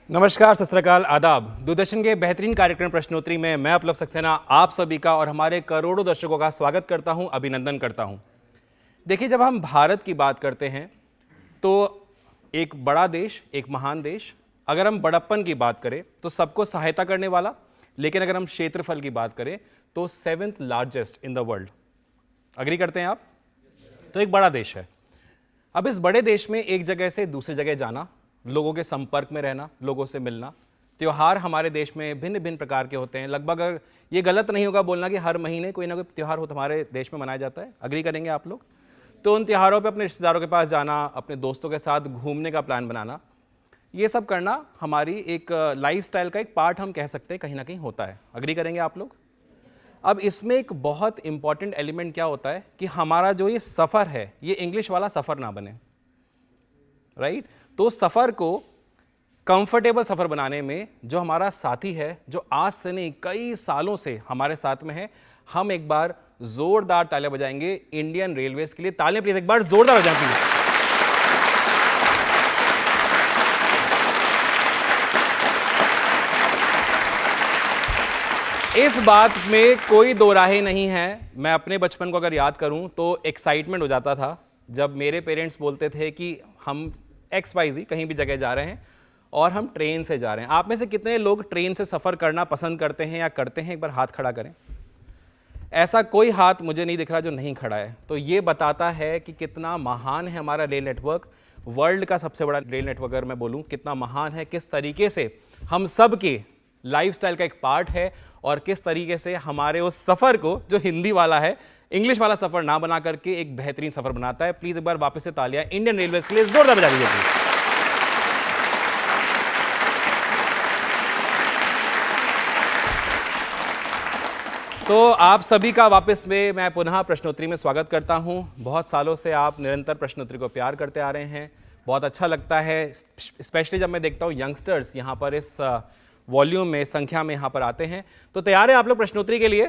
नमस्कार, सत श्री अकाल, आदाब। दूरदर्शन के बेहतरीन कार्यक्रम प्रश्नोत्तरी में मैं उपलब्ध सक्सेना आप सभी का और हमारे करोड़ों दर्शकों का स्वागत करता हूं, अभिनंदन करता हूं। देखिए, जब हम भारत की बात करते हैं तो एक बड़ा देश, एक महान देश। अगर हम बड़प्पन की बात करें तो सबको सहायता करने वाला, लेकिन अगर हम क्षेत्रफल की बात करें तो 7th largest in the world. Agree करते हैं आप? तो एक बड़ा देश है। अब इस बड़े देश में एक जगह से दूसरी जगह जाना, लोगों के संपर्क में रहना, लोगों से मिलना, त्यौहार हमारे देश में भिन्न भिन्न प्रकार के होते हैं। लगभग अगर ये गलत नहीं होगा बोलना कि हर महीने कोई ना कोई त्यौहार हो हमारे देश में मनाया जाता है। अग्री करेंगे आप लोग? तो उन त्योहारों पे अपने रिश्तेदारों के पास जाना, अपने दोस्तों के साथ घूमने का प्लान बनाना, ये सब करना हमारी एक लाइफस्टाइल का एक पार्ट हम कह सकते हैं, कहीं ना कहीं होता है। अग्री करेंगे आप लोग? अब इसमें एक बहुत इंपॉर्टेंट एलिमेंट क्या होता है कि हमारा जो ये सफ़र है ये इंग्लिश वाला सफ़र ना बने, राइट? तो सफ़र को कंफर्टेबल सफ़र बनाने में जो हमारा साथी है, जो आज से नहीं कई सालों से हमारे साथ में है, हम एक बार जोरदार तालियां बजाएंगे इंडियन रेलवेज के लिए। तालियां प्लीज एक बार जोरदार बजाएं प्लीज। इस बात में कोई दो राहें नहीं है। मैं अपने बचपन को अगर याद करूं तो एक्साइटमेंट हो जाता था जब मेरे पेरेंट्स बोलते थे कि हम XYZ कहीं भी जगह जा रहे हैं और हम ट्रेन से जा रहे हैं। आप में से कितने लोग ट्रेन से सफ़र करना पसंद करते हैं या करते हैं? एक बार हाथ खड़ा करें। ऐसा कोई हाथ मुझे नहीं दिख रहा जो नहीं खड़ा है। तो ये बताता है कि कितना महान है हमारा रेल नेटवर्क। वर्ल्ड का सबसे बड़ा रेल नेटवर्क अगर मैं बोलूँ कितना महान है, किस तरीके से हम सब के लाइफस्टाइल का एक पार्ट है और किस तरीके से हमारे उस सफ़र को, जो हिंदी वाला है, इंग्लिश वाला सफर ना बना करके एक बेहतरीन सफर बनाता है। प्लीज एक बार वापस से तालियां इंडियन रेलवेज के लिए जोरदार बजा दीजिए प्लीज। तो आप सभी का वापस में मैं पुनः प्रश्नोत्तरी में स्वागत करता हूं। बहुत सालों से आप निरंतर प्रश्नोत्तरी को प्यार करते आ रहे हैं, बहुत अच्छा लगता है। स्पेशली जब मैं देखता हूं यंगस्टर्स यहाँ पर इस वॉल्यूम में, संख्या में यहाँ पर आते हैं। तो तैयार है आप लोग प्रश्नोत्तरी के लिए?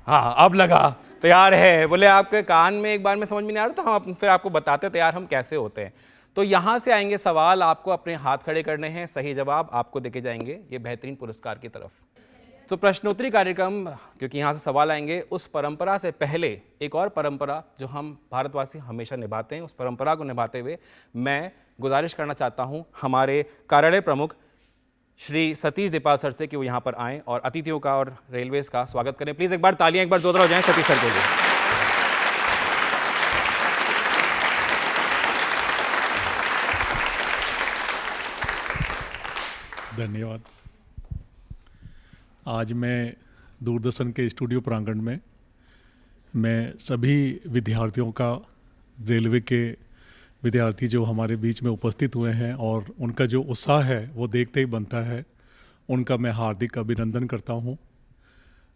हाँ, अब लगा तैयार है। बोले आपके कान में एक बार में समझ में नहीं आ रहा, तो हम फिर आपको बताते तैयार हम कैसे होते हैं। तो यहाँ से आएंगे सवाल, आपको अपने हाथ खड़े करने हैं, सही जवाब आपको देके जाएंगे ये बेहतरीन पुरस्कार की तरफ। तो प्रश्नोत्तरी कार्यक्रम, क्योंकि यहाँ से सवाल आएंगे, उस परंपरा से पहले एक और परंपरा जो हम भारतवासी हमेशा निभाते हैं, उस परंपरा को निभाते हुए मैं गुजारिश करना चाहता हूँ हमारे कार्यालय प्रमुख श्री सतीश दीपाल सर से कि वो यहाँ पर आएं और अतिथियों का और रेलवेज का स्वागत करें। प्लीज एक बार तालियां एक बार जोरदार हो जाएं सतीश सर के लिए। धन्यवाद। आज मैं दूरदर्शन के स्टूडियो प्रांगण में मैं सभी विद्यार्थियों का, रेलवे के विद्यार्थी जो हमारे बीच में उपस्थित हुए हैं और उनका जो उत्साह है वो देखते ही बनता है, उनका मैं हार्दिक अभिनंदन करता हूं।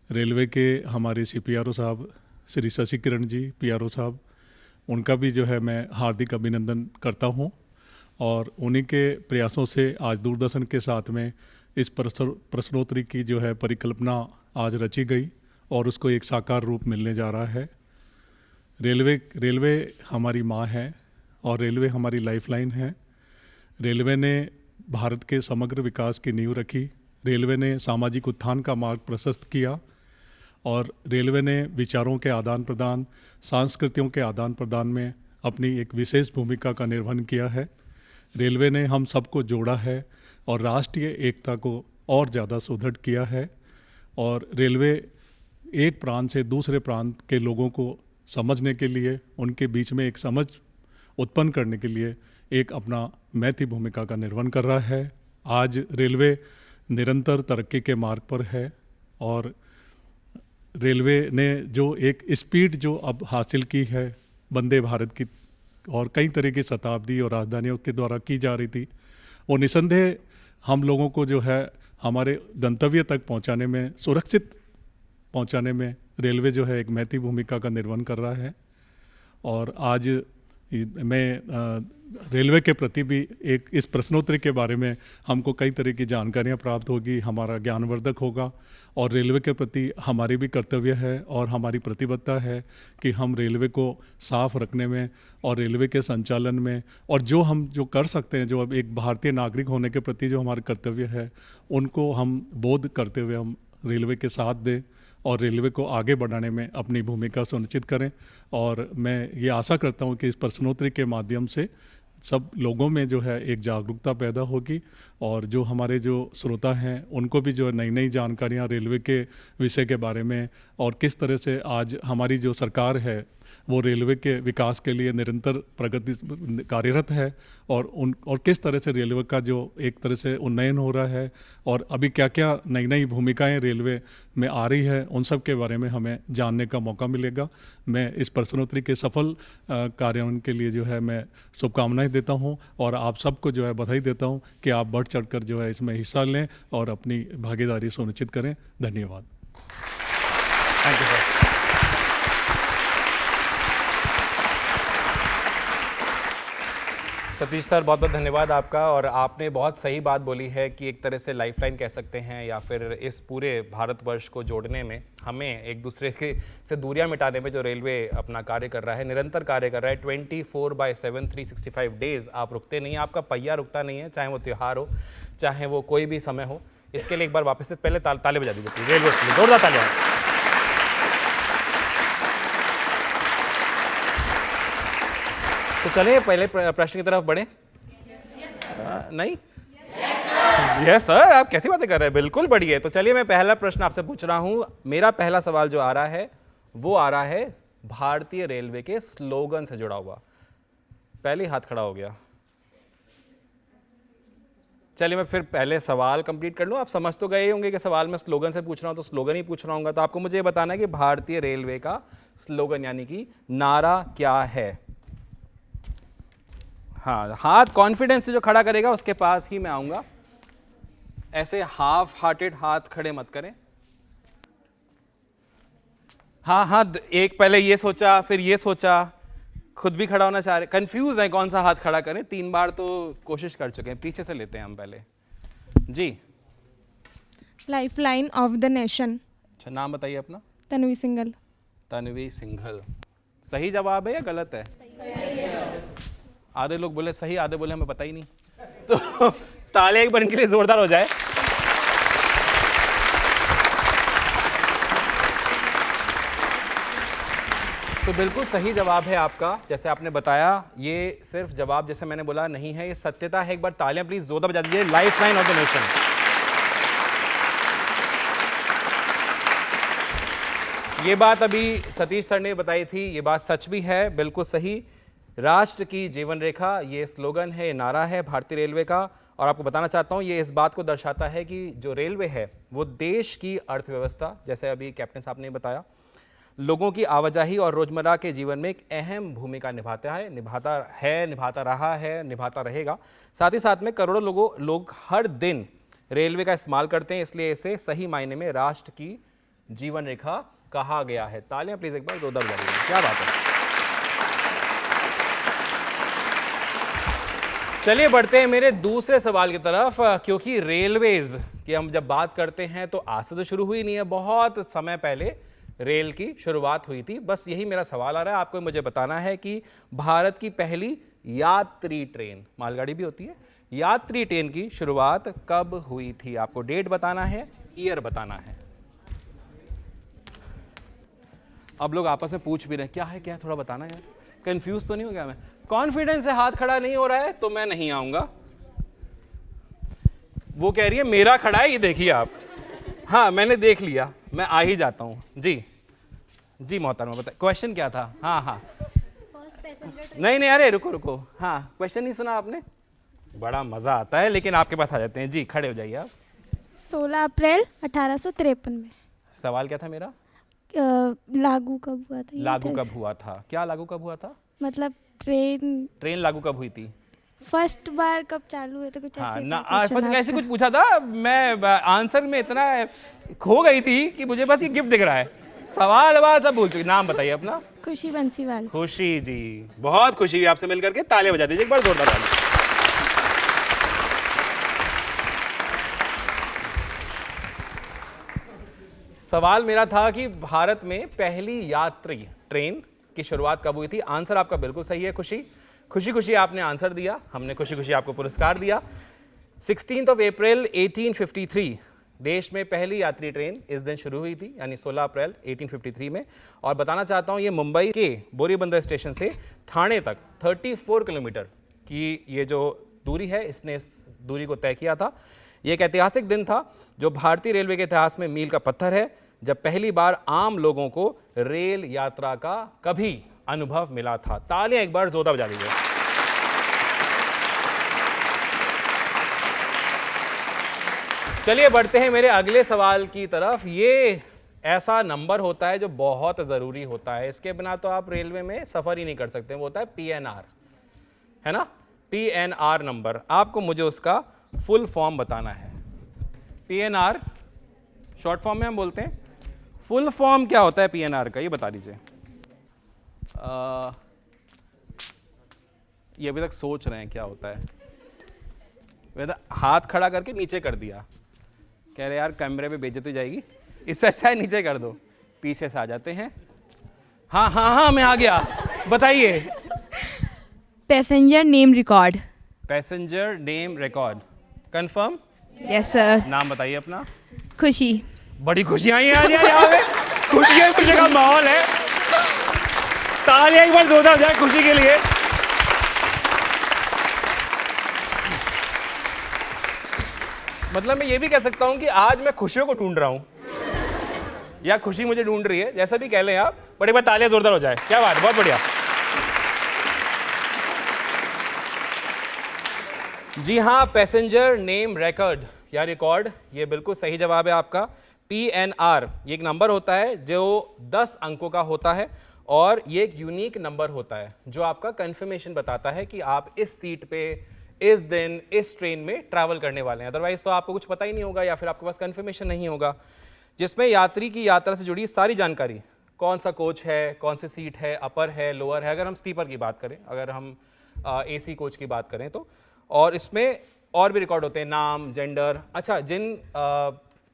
रेलवे के हमारे CPRO साहब श्री शशि किरण जी, PRO साहब, उनका भी जो है मैं हार्दिक अभिनंदन करता हूं। और उन्हीं के प्रयासों से आज दूरदर्शन के साथ में इस प्रश्नोत्तरी की जो है परिकल्पना आज रची गई और उसको एक साकार रूप मिलने जा रहा है। रेलवे हमारी माँ है और रेलवे हमारी लाइफलाइन है। रेलवे ने भारत के समग्र विकास की नींव रखी, रेलवे ने सामाजिक उत्थान का मार्ग प्रशस्त किया और रेलवे ने विचारों के आदान प्रदान, संस्कृतियों के आदान प्रदान में अपनी एक विशेष भूमिका का निर्वहन किया है। रेलवे ने हम सबको जोड़ा है और राष्ट्रीय एकता को और ज़्यादा सुदृढ़ किया है। और रेलवे एक प्रांत से दूसरे प्रांत के लोगों को समझने के लिए, उनके बीच में एक समझ उत्पन्न करने के लिए एक अपना महती भूमिका का निर्वहन कर रहा है। आज रेलवे निरंतर तरक्की के मार्ग पर है और रेलवे ने जो एक स्पीड जो अब हासिल की है वंदे भारत की और कई तरह की शताब्दी और राजधानियों के द्वारा की जा रही थी, वो निसंदेह हम लोगों को जो है हमारे गंतव्य तक पहुंचाने में, सुरक्षित पहुंचाने में रेलवे जो है एक महती भूमिका का निर्वहन कर रहा है। और आज मैं रेलवे के प्रति भी एक इस प्रश्नोत्तरी के बारे में हमको कई तरह की जानकारियां प्राप्त होगी, हमारा ज्ञानवर्धक होगा और रेलवे के प्रति हमारी भी कर्तव्य है और हमारी प्रतिबद्धता है कि हम रेलवे को साफ रखने में और रेलवे के संचालन में और जो कर सकते हैं, जो अब एक भारतीय नागरिक होने के प्रति जो हमारे कर्तव्य है, उनको हम बोध करते हुए हम रेलवे के साथ दें और रेलवे को आगे बढ़ाने में अपनी भूमिका सुनिश्चित करें। और मैं ये आशा करता हूँ कि इस प्रश्नोत्तरी के माध्यम से सब लोगों में जो है एक जागरूकता पैदा होगी और जो हमारे जो श्रोता हैं उनको भी जो नई नई जानकारियाँ रेलवे के विषय के बारे में और किस तरह से आज हमारी जो सरकार है वो रेलवे के विकास के लिए निरंतर प्रगति कार्यरत है और किस तरह से रेलवे का जो एक तरह से उन्नयन हो रहा है और अभी क्या क्या नई नई भूमिकाएं रेलवे में आ रही है, उन सब के बारे में हमें जानने का मौका मिलेगा। मैं इस प्रश्नोत्तरी के सफल कार्यान्वयन के लिए जो है मैं शुभकामनाएं देता हूं और आप सबको जो है बधाई देता हूं कि आप बढ़ चढ़कर जो है इसमें हिस्सा लें और अपनी भागीदारी सुनिश्चित करें। धन्यवाद। Thank you sir. Satish sir, बहुत बहुत धन्यवाद आपका। और आपने बहुत सही बात बोली है कि एक तरह से लाइफलाइन कह सकते हैं या फिर इस पूरे भारतवर्ष को जोड़ने में, हमें एक दूसरे के से दूरियां मिटाने में जो रेलवे अपना कार्य कर रहा है, निरंतर कार्य कर रहा है, 24/7 365 डेज आप रुकते नहीं, आपका पहिया रुकता नहीं है, चाहे वो त्यौहार हो, चाहे वो कोई भी समय हो। इसके लिए एक बार वापस से पहले ताले बजा दीजिए रेलवे के लिए, जोरदार तालियां। तो चलिए पहले प्रश्न की तरफ बढ़े। नहीं, यस सर, आप कैसी बातें कर रहे हैं, बिल्कुल बढ़िए। तो चलिए मैं पहला प्रश्न आपसे पूछ रहा हूं। मेरा पहला सवाल जो आ रहा है वो आ रहा है भारतीय रेलवे के स्लोगन से जुड़ा हुआ। पहले ही हाथ खड़ा हो गया। चलिए मैं फिर पहले सवाल कंप्लीट कर लूं। आप समझ तो गए होंगे कि सवाल मैं स्लोगन से पूछ रहा हूं तो स्लोगन ही पूछ रहा हूँ। तो आपको मुझे बताना है कि भारतीय रेलवे का स्लोगन यानी कि नारा क्या है। हाँ, हाथ कॉन्फिडेंस से जो खड़ा करेगा उसके पास ही मैं आऊंगा। ऐसे हाफ हार्टेड हाथ खड़े मत करें। हाँ हाँ, एक पहले ये सोचा फिर ये सोचा, खुद भी खड़ा होना चाह रहे, कंफ्यूज है कौन सा हाथ खड़ा करें। 3 बार तो कोशिश कर चुके हैं, पीछे से लेते हैं हम पहले जी। Lifeline of the nation. अच्छा, नाम बताइए अपना। तन्वी सिंघल। तन्वी सिंघल। सही जवाब है या गलत है? आधे लोग बोले सही, आधे बोले हमें पता ही नहीं। तो ताले एक बार इनके लिए जोरदार हो जाए। तो बिल्कुल सही जवाब है आपका। जैसे आपने बताया, ये सिर्फ जवाब जैसे मैंने बोला नहीं है, ये सत्यता है। एक बार तालियां प्लीज जोरदार बजा दीजिए। Lifeline of the nation. ये बात अभी सतीश सर ने बताई थी, ये बात सच भी है, बिल्कुल सही। राष्ट्र की जीवन रेखा, ये स्लोगन है, ये नारा है भारतीय रेलवे का। और आपको बताना चाहता हूँ, ये इस बात को दर्शाता है कि जो रेलवे है वो देश की अर्थव्यवस्था, जैसे अभी कैप्टन साहब ने बताया, लोगों की आवाजाही और रोजमर्रा के जीवन में एक अहम भूमिका निभाता रहा है, निभाता रहेगा। साथ ही साथ में करोड़ों लोग हर दिन रेलवे का इस्तेमाल करते हैं, इसलिए इसे सही मायने में राष्ट्र की जीवन रेखा कहा गया है। तालियां प्लीज एक बार जोरदार बजाइए। क्या बात है। चलिए बढ़ते हैं मेरे दूसरे सवाल की तरफ, क्योंकि रेलवेज की हम जब बात करते हैं तो आज से तो शुरू हुई नहीं है, बहुत समय पहले रेल की शुरुआत हुई थी। बस यही मेरा सवाल आ रहा है, आपको मुझे बताना है कि भारत की पहली यात्री ट्रेन, मालगाड़ी भी होती है, यात्री ट्रेन की शुरुआत कब हुई थी। आपको डेट बताना है, ईयर बताना है। अब लोग आपस में पूछ भी रहे क्या है क्या, थोड़ा बताना यार, कंफ्यूज तो नहीं हो गया मैं। कॉन्फिडेंस से हाथ खड़ा नहीं हो रहा है तो मैं नहीं आऊंगा। वो कह रही है मेरा खड़ा है, ये देखिए आप। हाँ, मैंने देख लिया, मैं आ ही जाता हूँ जी। जी मोहतरमा, बताइए क्वेश्चन क्या था। हाँ, नहीं अरे रुको। हाँ, क्वेश्चन नहीं सुना आपने? बड़ा मजा आता है, लेकिन आपके पास आ जाते हैं जी। खड़े हो जाइए आप। 16 अप्रैल 1853 में। सवाल क्या था मेरा? लागू कब हुआ था? लागू कब हुआ था? क्या लागू कब हुआ था? मतलब ट्रेन लागू कब हुई थी? फर्स्ट बार कब चालू हुए थे, कुछ हाँ, ऐसे ऐसे कुछ पूछा था। मैं आंसर में इतना खो गई थी कि मुझे बस ये गिफ्ट दिख रहा है। सवाल वाल सब भूल चुकी। नाम बताइए अपना। खुशी बंसीवाल। खुशी जी, बहुत खुशी हुई आपसे मिलकर के। तालियां बजा दीजिए एक बार जोरदार वाली। सवाल मेरा था कि भारत में पहली यात्री ट्रेन की शुरुआत कब हुई थी। आंसर आपका बिल्कुल सही है खुशी। खुशी खुशी आपने आंसर दिया, हमने खुशी खुशी आपको पुरस्कार दिया। 16 अप्रैल 1853 देश में पहली यात्री ट्रेन इस दिन शुरू हुई थी, यानी 16 अप्रैल 1853 में। और बताना चाहता हूँ ये मुंबई के बोरीबंदर स्टेशन से ठाणे तक 34 किलोमीटर की ये जो दूरी है, इसने इस दूरी को तय किया था। ये एक ऐतिहासिक दिन था जो भारतीय रेलवे के इतिहास में मील का पत्थर है, जब पहली बार आम लोगों को रेल यात्रा का कभी अनुभव मिला था। तालियां एक बार जोरदार बजा लीजिए। चलिए बढ़ते हैं मेरे अगले सवाल की तरफ। ये ऐसा नंबर होता है जो बहुत ज़रूरी होता है, इसके बिना तो आप रेलवे में सफ़र ही नहीं कर सकते। वो होता है PNR, है ना। PNR नंबर, आपको मुझे उसका फुल फॉर्म बताना है। PNR शॉर्ट फॉर्म में हम बोलते हैं, फुल फॉर्म क्या होता है PNR का, ये बता दीजिए। ये अभी तक सोच रहे हैं क्या होता है। वैसे हाथ खड़ा करके नीचे कर दिया, कह रहे यार कैमरे पे बेइज्जती जाएगी, इससे अच्छा है नीचे कर दो। पीछे से आ जाते हैं। हाँ हाँ हाँ, मैं आ गया, बताइए। Passenger name record. Passenger name record, confirm? Yes sir. नाम बताइए अपना। खुशी। बड़ी खुशी आई है आज यार यहाँ पे, खुशी का माहौल है। तालियां एक बार जोरदार जाए खुशी के लिए। मतलब मैं ये भी कह सकता हूं कि आज मैं खुशियों को ढूंढ रहा हूं, या खुशी मुझे ढूंढ रही है, जैसा भी कह लें आप। बड़े बार तालियां जोरदार हो जाए, क्या बात, बहुत बढ़िया। जी हाँ, पैसेंजर नेम रिकॉर्ड या रिकॉर्ड, ये बिल्कुल सही जवाब है आपका। PNR ये एक नंबर होता है जो 10 अंकों का होता है, और ये एक यूनिक नंबर होता है जो आपका कंफर्मेशन बताता है कि आप इस सीट पे, इस दिन, इस ट्रेन में ट्रैवल करने वाले हैं। अदरवाइज तो आपको कुछ पता ही नहीं होगा, या फिर आपके पास कंफर्मेशन नहीं होगा, जिसमें यात्री की यात्रा से जुड़ी सारी जानकारी, कौन सा कोच है, कौन सी सीट है, अपर है, लोअर है, अगर हम स्लीपर की बात करें, अगर हम AC कोच की बात करें तो। और इसमें और भी रिकॉर्ड होते हैं, नाम, जेंडर। अच्छा, जिन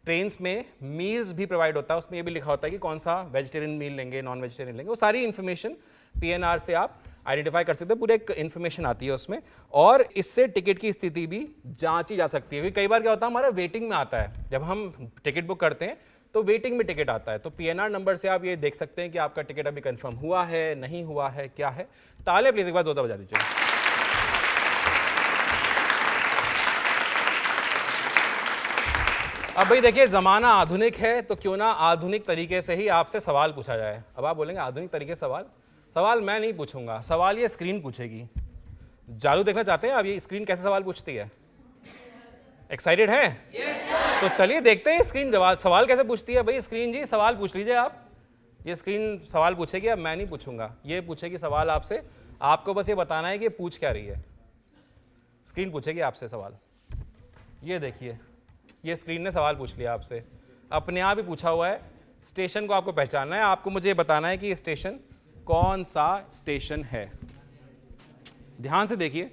ट्रेन्स में मील्स भी प्रोवाइड होता है, उसमें ये भी लिखा होता है कि कौन सा वेजिटेरियन मील लेंगे, नॉन वेजिटेरियन लेंगे। वो सारी इन्फॉर्मेशन PNR से आप आइडेंटिफाई कर सकते हैं, पूरे एक इन्फॉर्मेशन आती है उसमें। और इससे टिकट की स्थिति भी जांची जा सकती है, क्योंकि कई बार क्या होता है, हमारा वेटिंग में आता है। जब हम टिकट बुक करते हैं तो वेटिंग में टिकट आता है, तो PNR नंबर से आप ये देख सकते हैं कि आपका टिकट अभी कंफर्म हुआ है, नहीं हुआ है, क्या है। तालियां प्लीज एक बार जोरदार बजा दीजिए। अब भाई देखिए, ज़माना आधुनिक है, तो क्यों ना आधुनिक तरीके से ही आपसे सवाल पूछा जाए। अब आप बोलेंगे आधुनिक तरीके से सवाल मैं नहीं पूछूंगा, सवाल ये स्क्रीन पूछेगी। जादू देखना चाहते हैं आप, ये स्क्रीन कैसे सवाल पूछती है? एक्साइटेड हैं? तो चलिए देखते हैं स्क्रीन सवाल कैसे पूछती है। भाई स्क्रीन जी, सवाल पूछ लीजिए आप। ये स्क्रीन सवाल पूछेगी, अब मैं नहीं पूछूंगा, ये पूछेगी सवाल आपसे। आपको बस ये बताना है कि पूछ क्या रही है। स्क्रीन पूछेगी आपसे सवाल। ये देखिए, ये स्क्रीन ने सवाल पूछ लिया आपसे, अपने आप ही पूछा हुआ है। स्टेशन को आपको पहचानना है, आपको मुझे ये बताना है कि ये स्टेशन कौन सा स्टेशन है। ध्यान से देखिए,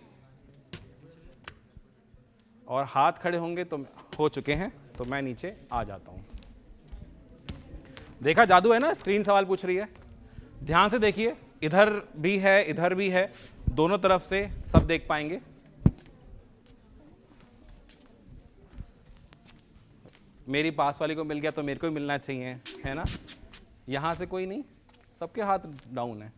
और हाथ खड़े होंगे तो हो चुके हैं, तो मैं नीचे आ जाता हूं। देखा जादू है ना, स्क्रीन सवाल पूछ रही है। ध्यान से देखिए, इधर भी है, इधर भी है, दोनों तरफ से सब देख पाएंगे। मेरी पास वाली को मिल गया तो मेरे को भी मिलना चाहिए, है ना। यहां से कोई नहीं, सबके हाथ डाउन है।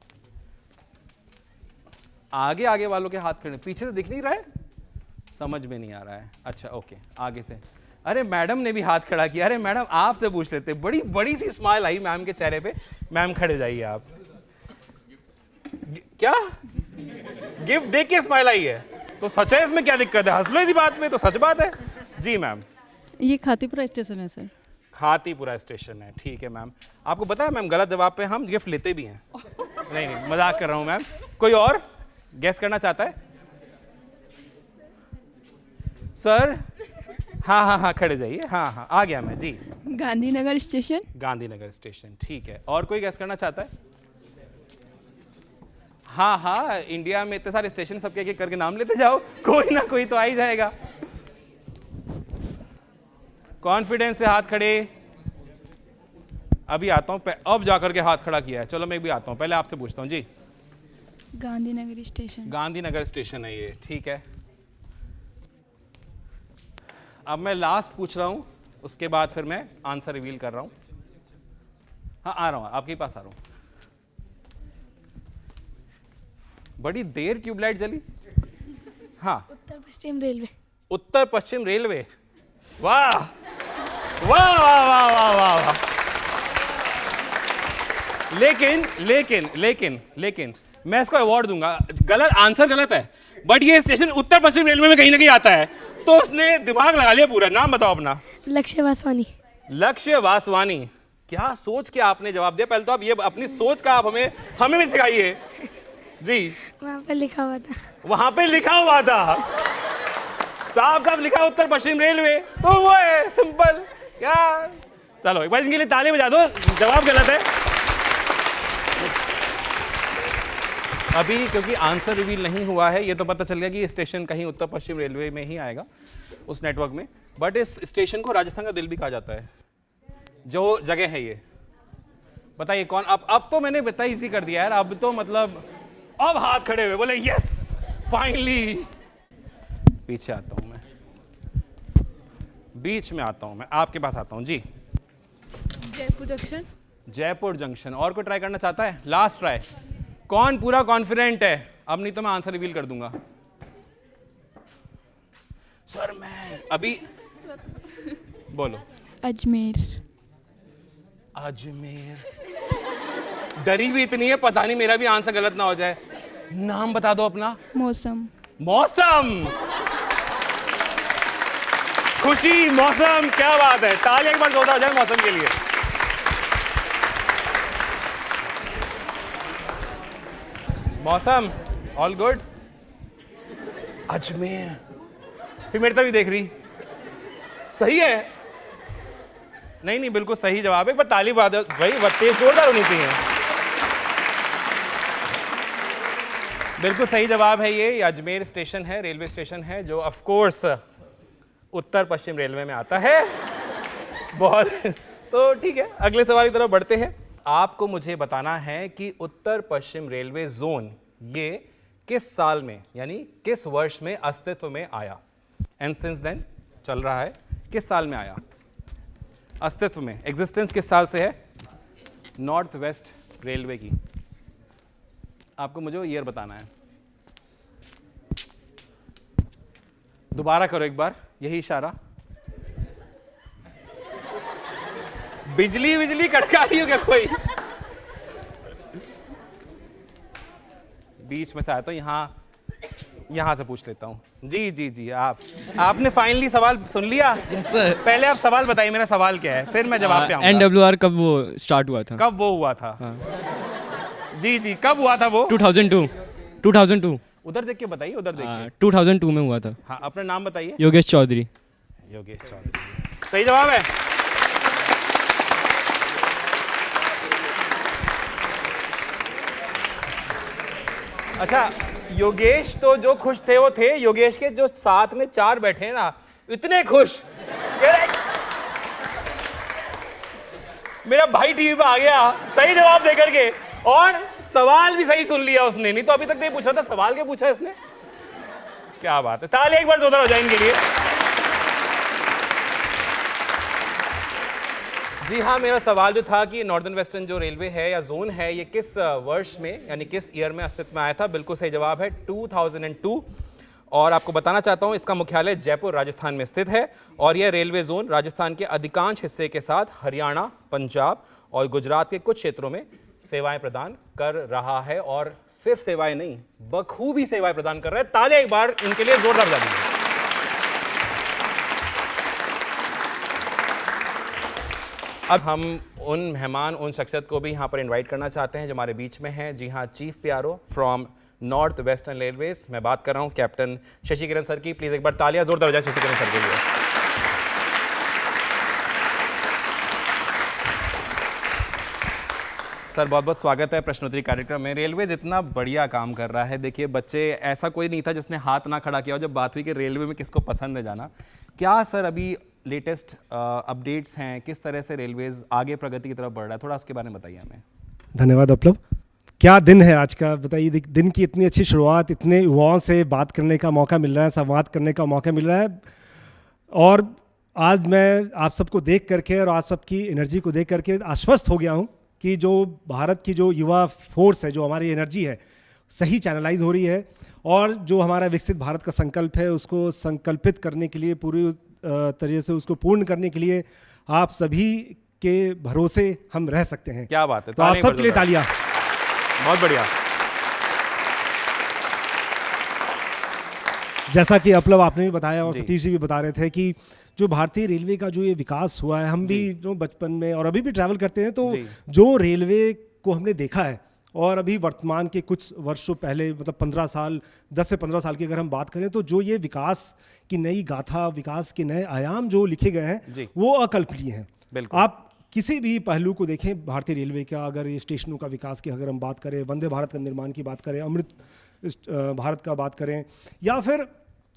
आगे आगे वालों के हाथ खड़े, पीछे से दिख नहीं रहा है, समझ में नहीं आ रहा है। अच्छा ओके, आगे से। अरे मैडम ने भी हाथ खड़ा किया। अरे मैडम आपसे पूछ लेते। बड़ी बड़ी सी स्माइल आई मैम के चेहरे पे। मैम खड़े जाइए आप। क्या गिफ्ट देख के स्माइल आई है तो सच है, इसमें क्या दिक्कत है? हंस लो इसी बात में, तो सच बात है। जी मैम। ये खातीपुरा स्टेशन है सर। खातीपुरा स्टेशन है, ठीक है मैम। आपको पता है मैम, गलत जवाब पे हम गिफ्ट लेते भी हैं। नहीं नहीं, मजाक कर रहा हूं मैम। कोई और गैस करना चाहता है? सर हाँ हाँ हाँ, खड़े जाइए। हाँ हाँ, आ गया मैं जी। गांधीनगर स्टेशन। गांधीनगर स्टेशन, ठीक है। और कोई गैस करना चाहता है? हाँ हाँ, इंडिया में इतने सारे स्टेशन, सबके एक एक करके नाम लेते जाओ, कोई ना कोई तो आ ही जाएगा। कॉन्फिडेंस से हाथ खड़े। अभी आता हूँ, अब जाकर के हाथ खड़ा किया है। चलो मैं भी आता हूँ, पहले आपसे पूछता हूँ जी। गांधीनगर स्टेशन। गांधीनगर स्टेशन है ये, ठीक है। अब मैं लास्ट पूछ रहा हूँ, उसके बाद फिर मैं आंसर रिवील कर रहा हूँ। हाँ, आ रहा हूँ, आपके पास आ रहा हूँ। बड़ी देर ट्यूबलाइट जली। हाँ, उत्तर पश्चिम रेलवे। उत्तर पश्चिम रेलवे। वाह वाह वाह वाह वाह वाह वाह। लेकिन लेकिन लेकिन लेकिन मैं इसको अवार्ड दूंगा। गलत आंसर, गलत है, बट ये स्टेशन उत्तर पश्चिम रेलवे में कहीं ना कहीं आता है, तो उसने दिमाग लगा लिया पूरा। नाम बताओ अपना। लक्ष्य वासवानी। लक्ष्य वासवानी। क्या सोच के आपने जवाब दिया? पहले तो आप ये अपनी सोच का आप हमें भी सिखाइए जी। वहाँ पर लिखा हुआ था। वहां पे लिखा हुआ था, साफ साफ लिखा उत्तर पश्चिम रेलवे, तो वो है, सिंपल। क्या, चलो एक बार इनके लिए ताली बजा दो। जवाब गलत है। अभी क्योंकि आंसर रिवील नहीं हुआ है, ये तो पता चल गया कि ये स्टेशन कहीं उत्तर पश्चिम रेलवे में ही आएगा, उस नेटवर्क में। बट इस स्टेशन को राजस्थान का दिल भी कहा जाता है, जो जगह है ये। बताइए कौन? अब तो मैंने बता इजी कर दिया यार। अब तो मतलब अब हाथ खड़े हुए बोले यस फाइनली। पीछे आता हूं मैं, बीच में आता हूं मैं, आपके पास आता हूं जी। जयपुर जंक्शन। जयपुर जंक्शन। और कोई ट्राई करना चाहता है? Last try. कौन पूरा कॉन्फिडेंट है? अब नहीं तो मैं आंसर रिवील कर दूंगा। सर मैं अभी बोलो। अजमेर। अजमेर। डरी भी इतनी है, पता नहीं मेरा भी आंसर गलत ना हो जाए। नाम बता दो अपना। मौसम। मौसम। खुशी, मौसम, क्या बात है। ताली एक बार जोरदार हो जाए मौसम के लिए। मौसम, ऑल गुड। अजमेर, फिर मेरी तरफ भी देख रही। सही है। नहीं नहीं, बिल्कुल सही जवाब है, पर ताली बात भाई तेज जोरदार होनी चाहिए। बिल्कुल सही जवाब है ये अजमेर स्टेशन है, रेलवे स्टेशन है, जो of course Uttar Paschim railway में आता है। बहुत तो ठीक है, अगले सवाल की तरफ बढ़ते हैं। आपको मुझे बताना है कि उत्तर पश्चिम रेलवे जोन ये किस साल में, यानी किस वर्ष में अस्तित्व में आया। एंड सिंस देन चल रहा है, किस साल में आया अस्तित्व में? एग्जिस्टेंस किस साल से है नॉर्थ वेस्ट रेलवे की? आपको मुझे वो ईयर बताना है। दोबारा करो एक बार, यही इशारा। बिजली बिजली कड़का रही हो क्या कोई? बीच में से आया तो यहां से पूछ लेता हूं। जी जी जी, आपने फाइनली सवाल सुन लिया? Yes sir. पहले आप सवाल बताइए मेरा सवाल क्या है, फिर मैं जवाब पे आऊंगा। NWR कब वो स्टार्ट हुआ था? कब वो हुआ था? जी जी, कब हुआ था वो? 2002। उधर देख के बताइए, उधर देख के। 2002 में हुआ था। हाँ, अपना नाम बताइए। योगेश चौधरी। योगेश चौधरी, सही जवाब है। अच्छा, योगेश तो जो खुश थे वो थे, योगेश के जो साथ में 4 बैठे हैं ना, इतने खुश। मेरा भाई टीवी पे आ गया सही जवाब देकर के, और सवाल भी सही सुन लिया उसने। नहीं तो अभी तक नहीं पूछ रहा था, सवाल क्या पूछा इसने। क्या बात है, ताली एक बार जोरदार हो जाए इनके लिए। जी हाँ, मेरा सवाल जो था कि नॉर्दर्न वेस्टर्न जो रेलवे है या जोन है, ये किस वर्ष में यानी किस ईयर में अस्तित्व में आया था? बिल्कुल सही जवाब है 2002। और आपको बताना चाहता हूँ, इसका मुख्यालय जयपुर राजस्थान में स्थित है, और यह रेलवे जोन राजस्थान के अधिकांश हिस्से के साथ हरियाणा, पंजाब और गुजरात के कुछ क्षेत्रों में सेवाएं प्रदान कर रहा है। और सिर्फ सेवाएं नहीं, बखूबी सेवाएं प्रदान कर रहा है। तालियां एक बार इनके लिए जोरदार बजा दीजिए। अब हम उन मेहमान, उन शख्सियत को भी यहाँ पर इनवाइट करना चाहते हैं जो हमारे बीच में हैं। जी हाँ, chief PRO from north western railways, मैं बात कर रहा हूँ कैप्टन शशि किरण सर की। प्लीज़ एक बार तालियां जोरदार हो जाए शशि किरण सर के लिए। सर बहुत बहुत स्वागत है प्रश्नोत्तरी कार्यक्रम में। रेलवे जितना बढ़िया काम कर रहा है, देखिए बच्चे, ऐसा कोई नहीं था जिसने हाथ ना खड़ा किया हो जब बात हुई कि रेलवे में किसको पसंद है जाना। क्या सर अभी लेटेस्ट अपडेट्स हैं, किस तरह से रेलवेज आगे प्रगति की तरफ बढ़ रहा है, थोड़ा उसके बारे में बताइए हमें। धन्यवाद अपलव। क्या दिन है आज का, बताइए। दिन की इतनी अच्छी शुरुआत, इतने युवाओं से बात करने का मौका मिल रहा है, संवाद करने का मौका मिल रहा है। और आज मैं आप सबको देख करके और आप सबकी एनर्जी को देख करके आश्वस्त हो गया हूँ कि जो भारत की जो युवा फोर्स है, जो हमारी एनर्जी है, सही चैनलाइज हो रही है। और जो हमारा विकसित भारत का संकल्प है, उसको संकल्पित करने के लिए, पूरी तरह से उसको पूर्ण करने के लिए आप सभी के भरोसे हम रह सकते हैं। क्या बात है, तो आप सबके लिए तालियां। बहुत बढ़िया। जैसा कि अपलव आपने भी बताया और जी। सतीश जी भी बता रहे थे कि जो भारतीय रेलवे का जो ये विकास हुआ है, हम भी जो बचपन में और अभी भी ट्रैवल करते हैं, तो जी। जो रेलवे को हमने देखा है और अभी वर्तमान के कुछ वर्षों पहले, मतलब 15 साल, 10 से 15 साल की अगर हम बात करें, तो जो ये विकास की नई गाथा, विकास के नए आयाम जो लिखे गए जी। हैं, वो अकल्पनीय हैं। बिल्कुल। आप किसी भी पहलू को देखें भारतीय रेलवे का, अगर ये स्टेशनों का विकास की अगर हम बात करें, वंदे भारत का निर्माण की बात करें, अमृत भारत का बात करें, या फिर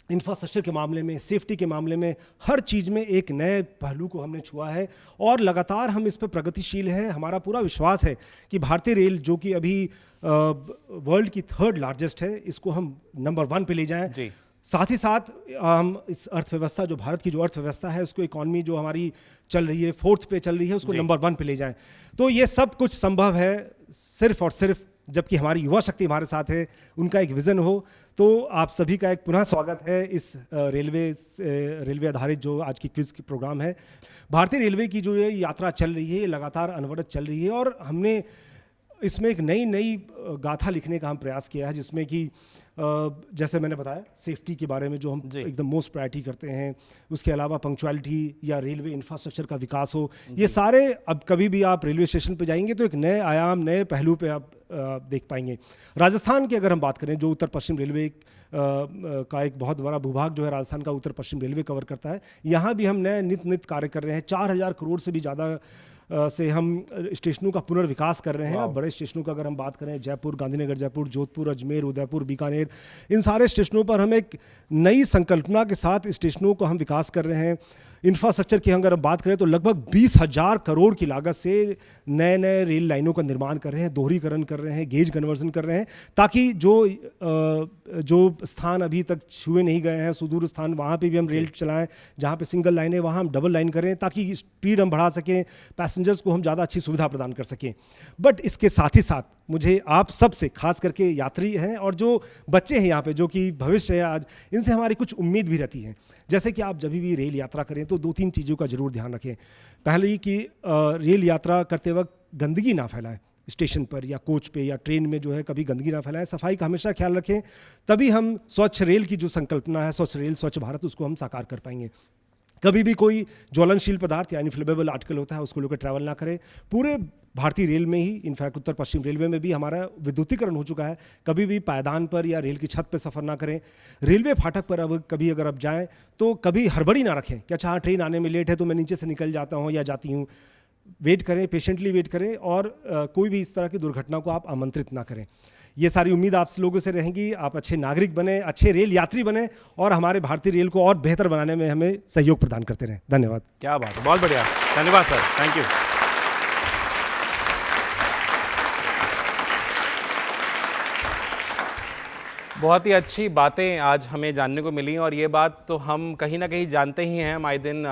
इंफ्रास्ट्रक्चर के मामले में, सेफ्टी के मामले में, हर चीज़ में एक नए पहलू को हमने छुआ है और लगातार हम इस पर प्रगतिशील हैं। हमारा पूरा विश्वास है कि भारतीय रेल, जो कि अभी वर्ल्ड की 3rd लार्जेस्ट है, इसको हम नंबर 1 पे ले जाएं। जी। साथ ही साथ हम इस अर्थव्यवस्था, जो भारत की जो अर्थव्यवस्था है, उसको इकॉनमी जो हमारी चल रही है 4th पे चल रही है, उसको जी। नंबर 1 पे ले जाएं। तो ये सब कुछ संभव है सिर्फ और सिर्फ जबकि हमारी युवा शक्ति हमारे साथ है, उनका एक विज़न हो। तो आप सभी का एक पुनः स्वागत है इस रेलवे आधारित जो आज की क्विज की प्रोग्राम है। भारतीय रेलवे की जो ये यात्रा चल रही है, ये लगातार अनवरत चल रही है और हमने इसमें एक नई गाथा लिखने का हम प्रयास किया है, जिसमें कि जैसे मैंने बताया, सेफ्टी के बारे में जो हम जी। एकदम मोस्ट प्रायोरिटी करते हैं, उसके अलावा पंक्चुअलिटी या रेलवे इंफ्रास्ट्रक्चर का विकास हो, ये सारे, अब कभी भी आप रेलवे स्टेशन पे जाएंगे तो एक नए आयाम, नए पहलू पे आप देख पाएंगे। राजस्थान की अगर हम बात करें, जो उत्तर पश्चिम रेलवे का एक बहुत बड़ा भूभाग जो है राजस्थान का, उत्तर पश्चिम रेलवे कवर करता है, यहाँ भी हम नए नित कार्य कर रहे हैं। 4000 करोड़ से भी ज़्यादा से हम स्टेशनों का पुनर्विकास कर रहे हैं। अब बड़े स्टेशनों का अगर हम बात करें, जयपुर, गांधीनगर जयपुर, जोधपुर, अजमेर, उदयपुर, बीकानेर, इन सारे स्टेशनों पर हम एक नई संकल्पना के साथ स्टेशनों को हम विकास कर रहे हैं। इंफ्रास्ट्रक्चर की अगर हम बात करें तो लगभग 20,000 करोड़ की लागत से नए रेल लाइनों का निर्माण कर रहे हैं, दोहरीकरण कर रहे हैं, गेज कन्वर्जन कर रहे हैं, ताकि जो स्थान अभी तक छुए नहीं गए हैं, सुदूर स्थान, वहाँ पे भी हम रेल चलाएं। जहाँ पे सिंगल लाइन है वहाँ हम डबल लाइन करें, ताकि स्पीड हम बढ़ा सकें, पैसेंजर्स को हम ज़्यादा अच्छी सुविधा प्रदान कर सकें। बट इसके साथ ही साथ मुझे आप सब से, खास करके यात्री हैं और जो बच्चे हैं यहाँ पे, जो कि भविष्य है आज, इनसे हमारी कुछ उम्मीद भी रहती है। जैसे कि आप जब भी रेल यात्रा करें तो 2-3 चीज़ों का जरूर ध्यान रखें। पहले कि रेल यात्रा करते वक्त गंदगी ना फैलाएं, स्टेशन पर या कोच पे या ट्रेन में जो है कभी गंदगी ना फैलाएं, सफाई का हमेशा ख्याल रखें। तभी हम स्वच्छ रेल की जो संकल्पना है, स्वच्छ रेल स्वच्छ भारत, उसको हम साकार कर पाएंगे। कभी भी कोई ज्वलनशील पदार्थ यानी फ्लेमेबल आर्टिकल होता है, उसको लेकर ट्रैवल ना करें। पूरे भारतीय रेल में ही, इनफैक्ट उत्तर पश्चिम रेलवे में भी हमारा विद्युतीकरण हो चुका है। कभी भी पायदान पर या रेल की छत पर सफ़र ना करें। रेलवे फाटक पर अगर आप जाएं तो कभी हड़बड़ी ना रखें कि अच्छा ट्रेन आने में लेट है तो मैं नीचे से निकल जाता हूं या जाती हूं। वेट करें, पेशेंटली वेट करें और कोई भी इस तरह की दुर्घटना को आप आमंत्रित ना करें। ये सारी उम्मीद आप लोगों से रहेंगी। आप अच्छे नागरिक बने, अच्छे रेल यात्री बने और हमारे भारतीय रेल को और बेहतर बनाने में हमें सहयोग प्रदान करते रहें। धन्यवाद। क्या बात है, बहुत बढ़िया, धन्यवाद सर, थैंक यू। बहुत ही अच्छी बातें आज हमें जानने को मिली और ये बात तो हम कहीं ना कहीं जानते ही हैं, हम आए दिन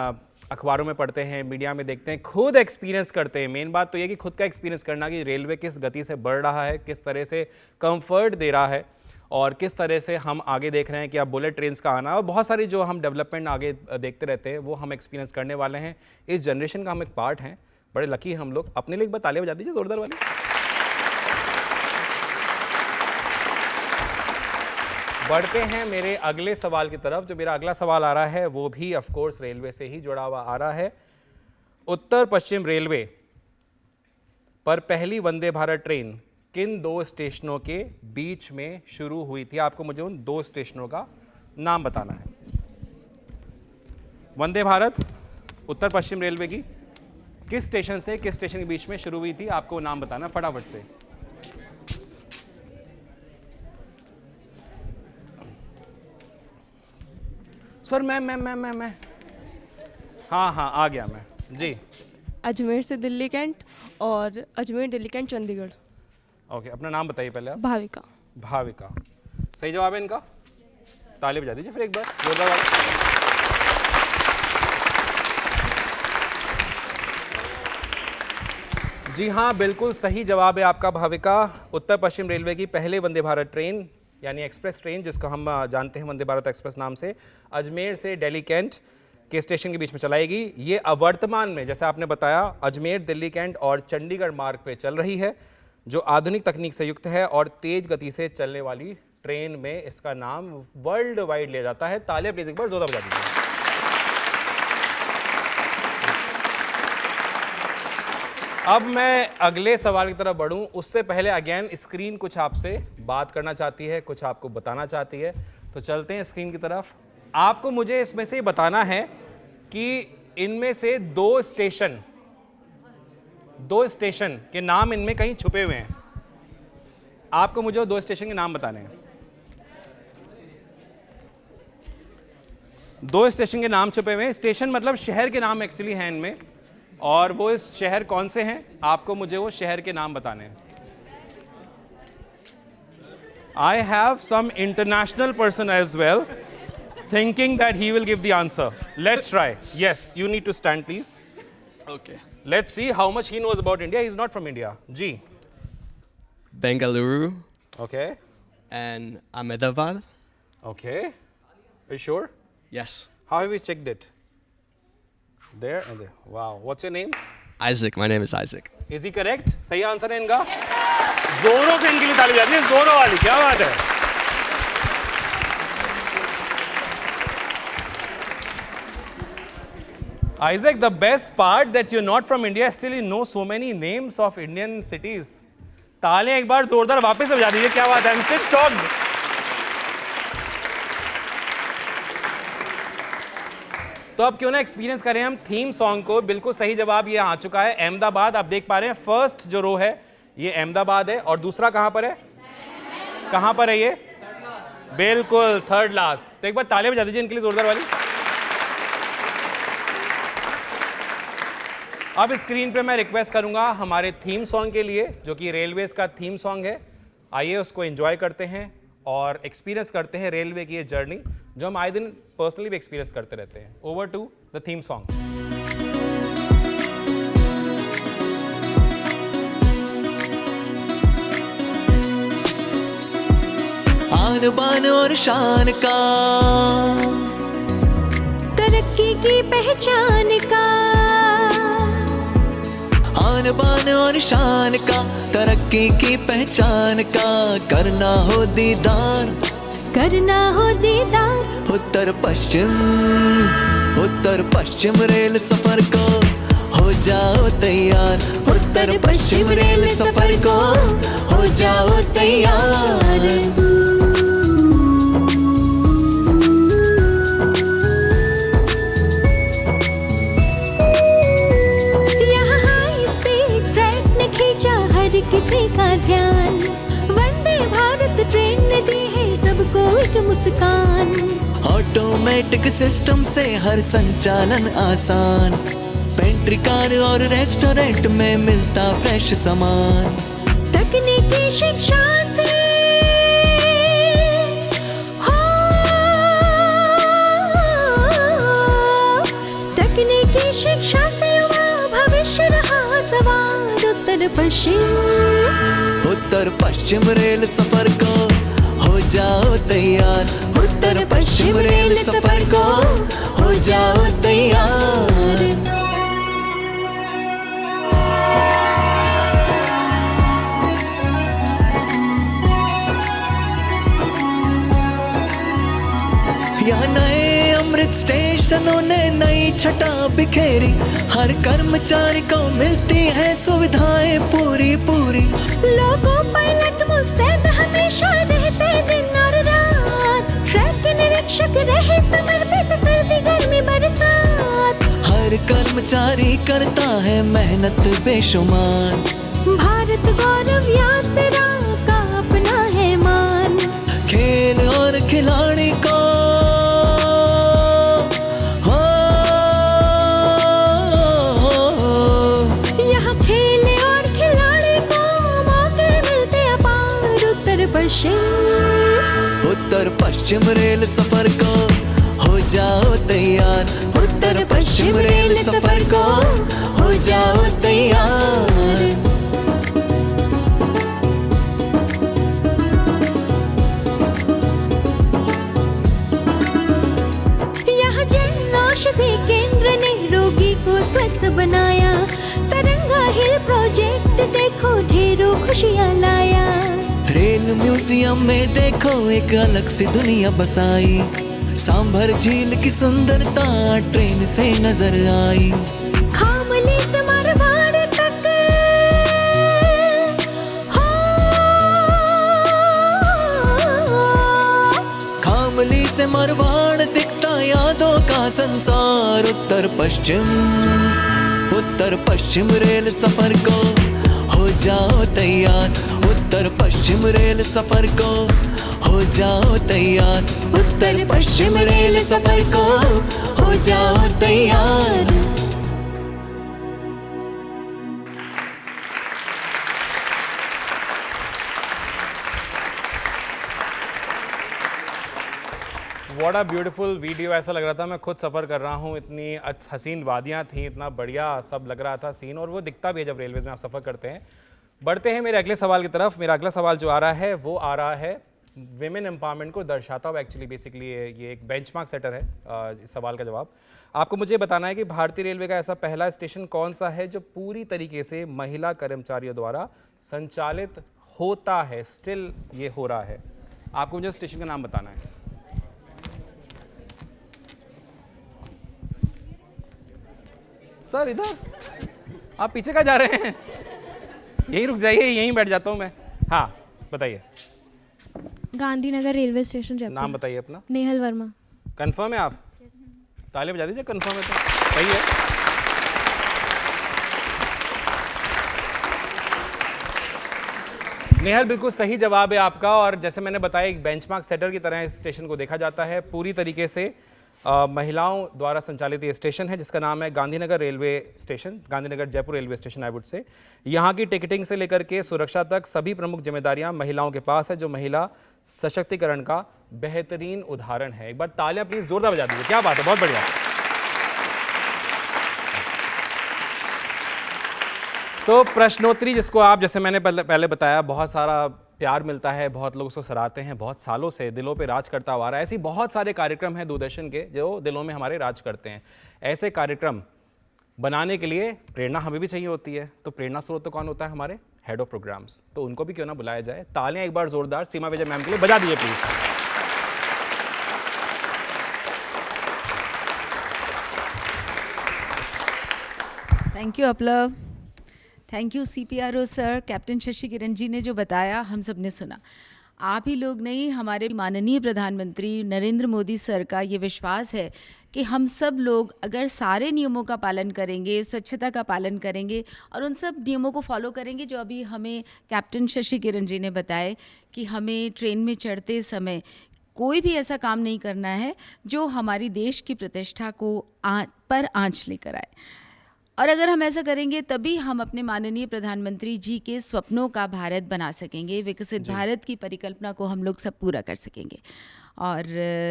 अखबारों में पढ़ते हैं, मीडिया में देखते हैं, खुद एक्सपीरियंस करते हैं। मेन बात तो ये कि खुद का एक्सपीरियंस करना कि रेलवे किस गति से बढ़ रहा है, किस तरह से कंफर्ट दे रहा है और किस तरह से हम आगे देख रहे हैं कि अब बुलेट ट्रेन्स का आना और बहुत सारी जो हम डेवलपमेंट आगे देखते रहते हैं वो हम एक्सपीरियंस करने वाले हैं। इस जनरेशन का हम एक पार्ट हैं, बड़े लकी हम लोग। अपने लिए एक बार तालियां बजा दीजिए जोरदार वाली। बढ़ते हैं मेरे अगले सवाल की तरफ। जो मेरा अगला सवाल आ रहा है वो भी ऑफ कोर्स रेलवे से ही जुड़ा हुआ आ रहा है। उत्तर पश्चिम रेलवे पर पहली वंदे भारत ट्रेन किन 2 स्टेशनों के बीच में शुरू हुई थी? आपको मुझे उन 2 स्टेशनों का नाम बताना है। वंदे भारत उत्तर पश्चिम रेलवे की किस स्टेशन से किस स्टेशन के बीच में शुरू हुई थी, आपको नाम बताना फटाफट से। सर मैं हाँ आ गया मैं जी। अजमेर से दिल्ली कैंट और अजमेर दिल्ली कैंट चंडीगढ़। ओके, अपना नाम बताइए पहले आप। भाविका। भाविका, सही जवाब है इनका। ताली बजा दीजिए फिर एक बार जोरदार वाली। जी हाँ, बिल्कुल सही जवाब है आपका भाविका। उत्तर पश्चिम रेलवे की पहले वंदे भारत ट्रेन यानी एक्सप्रेस ट्रेन, जिसको हम जानते हैं वंदे भारत एक्सप्रेस नाम से, अजमेर से दिल्ली कैंट के स्टेशन के बीच में चलाएगी। ये वर्तमान में, जैसे आपने बताया, अजमेर, दिल्ली कैंट और चंडीगढ़ मार्ग पे चल रही है, जो आधुनिक तकनीक से युक्त है और तेज गति से चलने वाली ट्रेन में इसका नाम वर्ल्ड वाइड लिया जाता है। तालियां प्लीज एक बार जोरदार बजा दीजिए। अब मैं अगले सवाल की तरफ बढ़ूं, उससे पहले अगेन स्क्रीन कुछ आपसे बात करना चाहती है, कुछ आपको बताना चाहती है, तो चलते हैं स्क्रीन की तरफ। आपको मुझे इसमें से बताना है कि इनमें से दो स्टेशन के नाम इनमें कहीं छुपे हुए हैं। आपको मुझे वो दो स्टेशन के नाम बताने हैं। दो स्टेशन के नाम छुपे हुए हैं। स्टेशन मतलब शहर के नाम एक्चुअली हैं इनमें, और वो इस शहर कौन से हैं, आपको मुझे वो शहर के नाम बताने हैं। I have some international person as well thinking that he will give the answer. Let's try. Yes, you need to stand please. Okay. Let's see how much he knows about India. He's not from India. Ji. Bengaluru Okay. and Ahmedabad. Okay. Are you sure? Yes. How have you checked it? There and there. Wow. What's your name? Isaac. My name is Isaac. Is he correct? सही answer है इनका? जोरों से इनके लिए ताली बजाती है, जोरों वाली। क्या बात है? Isaac, the best part that you're not from India, still you know so many names of Indian cities. तालियां एक बार जोरदार वापस से बजा दीजिए। क्या बात है? I'm still shocked. तो अब क्यों ना एक्सपीरियंस करें हम थीम सॉन्ग को। बिल्कुल सही जवाब ये आ चुका है, अहमदाबाद। आप देख पा रहे हैं फर्स्ट जो रो है ये अहमदाबाद है, और दूसरा कहां पर है? कहां पर है ये? बिल्कुल थर्ड लास्ट। तो एक बार तालियां बजा दीजिए इनके लिए जोरदार वाली। अब स्क्रीन पे मैं रिक्वेस्ट करूंगा हमारे थीम सॉन्ग के लिए, जो कि रेलवेज का थीम सॉन्ग है। आइए उसको एंजॉय करते हैं और एक्सपीरियंस करते हैं रेलवे की ये जर्नी, जो हम आए दिन पर्सनली भी एक्सपीरियंस करते रहते हैं। Over to the theme song. आन बान और शान का, तरक्की की पहचान का, आन बान और शान का, तरक्की की पहचान का, करना हो दीदार, करना हो दीदार, उत्तर पश्चिम रेल सफर को हो जाओ तैयार, उत्तर पश्चिम रेल सफर को हो जाओ तैयार। यहाँ हाई स्पीड ट्रैक ने खींचा हर किसी का ध्यान, वंदे भारत ट्रेन ने दी है सबको एक मुस्कान। ऑटोमेटिक सिस्टम से हर संचालन आसान, पेंट्री कार और रेस्टोरेंट में मिलता फ्रेश सामान। तकनीकी शिक्षा से तकनीकी शिक्षा से युवा भविष्य रहा सवार। उत्तर पश्चिम रेल सफर को हो जाओ तैयार, उत्तर पश्चिम रेल सफर को हो जाओ तैयार। यहाँ नए अमृत स्टेशनों ने नई छटा बिखेरी, हर कर्मचारी को मिलती है सुविधाएं पूरी पूरी। लोगों पायलट मुस्तैद हमेशा रहते दिन और रात, ट्रैक निरीक्षक रहे समर्पित सर्दी गर्मी बरसात। हर हर कर्मचारी करता है मेहनत बेशुमार। भारत गौरव यात्रा का अपना है मान। खेल और खिलाड़ी को यहाँ खेल और खिलाड़ी को मौके मिलते अपार। उत्तर पश्चिम रेल सफर को हो जाओ तैयार। उत्तर पश्चिम रेल सफर को हो जाओ तैयार। यहाँ जन औषधि केंद्र ने रोगी को स्वस्थ बनाया। तरंगा हिल प्रोजेक्ट देखो ढेरों खुशियाँ लाया। रेल म्यूजियम में देखो एक अलग सी दुनिया बसाई। सांभर झील की सुंदरता ट्रेन से नजर आई। खामली से मारवाड़ तक खामली से मारवाड़ दिखता यादों का संसार। उत्तर पश्चिम रेल सफर को हो जाओ तैयार। उत्तर पश्चिम रेल सफर को हो जाओ तैयार। उत्तर पश्चिम रेल सफर को हो जाओ तैयार। What a beautiful video. ऐसा लग रहा था मैं खुद सफ़र कर रहा हूँ। इतनी हसीन वादियाँ थी, इतना बढ़िया सब लग रहा था सीन, और वो दिखता भी है जब रेलवेज़ में आप सफ़र करते हैं। बढ़ते हैं मेरे अगले सवाल की तरफ। मेरा अगला सवाल जो आ रहा है वो आ रहा है विमेन एम्पावरमेंट को दर्शाता हुआ। एक्चुअली बेसिकली ये एक बेंचमार्क सेटर है। इस सवाल का जवाब आपको मुझे बताना है कि भारतीय रेलवे का ऐसा पहला स्टेशन कौन सा है जो पूरी तरीके से महिला कर्मचारियों द्वारा संचालित होता है। स्टिल ये हो रहा है। आपको मुझे स्टेशन का नाम बताना है। सर इधर आप पीछे कहाँ जा रहे हैं? यहीं रुक जाइए, यहीं बैठ जाता हूँ मैं। हाँ बताइए। Gandhinagar railway station Jaipur. नाम बताइए अपना। नेहल वर्मा। कंफर्म है आप? ताली बजा दीजिए, कंफर्म है तो सही है। नेहल बिल्कुल सही जवाब है आपका। और जैसे मैंने बताया एक बेंचमार्क सेटर की तरह इस स्टेशन को देखा जाता है। पूरी तरीके से महिलाओं द्वारा संचालित ये स्टेशन है जिसका नाम है Gandhinagar railway station, Gandhinagar Jaipur railway station I would say. यहाँ की टिकटिंग से लेकर के सुरक्षा तक सभी प्रमुख जिम्मेदारियां महिलाओं के पास है, जो महिला सशक्तिकरण का बेहतरीन उदाहरण है। एक बार तालियां प्लीज जोरदार बजा दीजिए। क्या बात है, बहुत बढ़िया। तो प्रश्नोत्तरी जिसको आप, जैसे मैंने पहले बताया, बहुत सारा प्यार मिलता है, बहुत लोग उसको सराहते हैं, बहुत सालों से दिलों पे राज करता हुआ आ रहा है। ऐसी बहुत सारे कार्यक्रम हैं दूरदर्शन के जो दिलों में हमारे राज करते हैं। ऐसे कार्यक्रम बनाने के लिए प्रेरणा हमें भी चाहिए होती है। तो प्रेरणा स्रोत तो कौन होता है? हमारे हेड ऑफ प्रोग्राम्स। तो उनको भी क्यों ना बुलाया जाए। तालियां एक बार जोरदार सीमा विजय मैम के लिए बजा दीजिए प्लीज। थैंक यू अपलव। Thank you CPRO sir, captain Shashi Kiran ji ने जो बताया हम सब ने सुना। आप ही लोग नहीं, हमारे माननीय प्रधानमंत्री नरेंद्र मोदी सर का ये विश्वास है कि हम सब लोग अगर सारे नियमों का पालन करेंगे, स्वच्छता का पालन करेंगे और उन सब नियमों को फॉलो करेंगे जो अभी हमें कैप्टन शशि किरण जी ने बताए कि हमें ट्रेन में चढ़ते समय कोई भी ऐसा काम नहीं करना है जो हमारी देश की प्रतिष्ठा को पर आंच लेकर आए। और अगर हम ऐसा करेंगे तभी हम अपने माननीय प्रधानमंत्री जी के स्वप्नों का भारत बना सकेंगे, विकसित भारत की परिकल्पना को हम लोग सब पूरा कर सकेंगे। और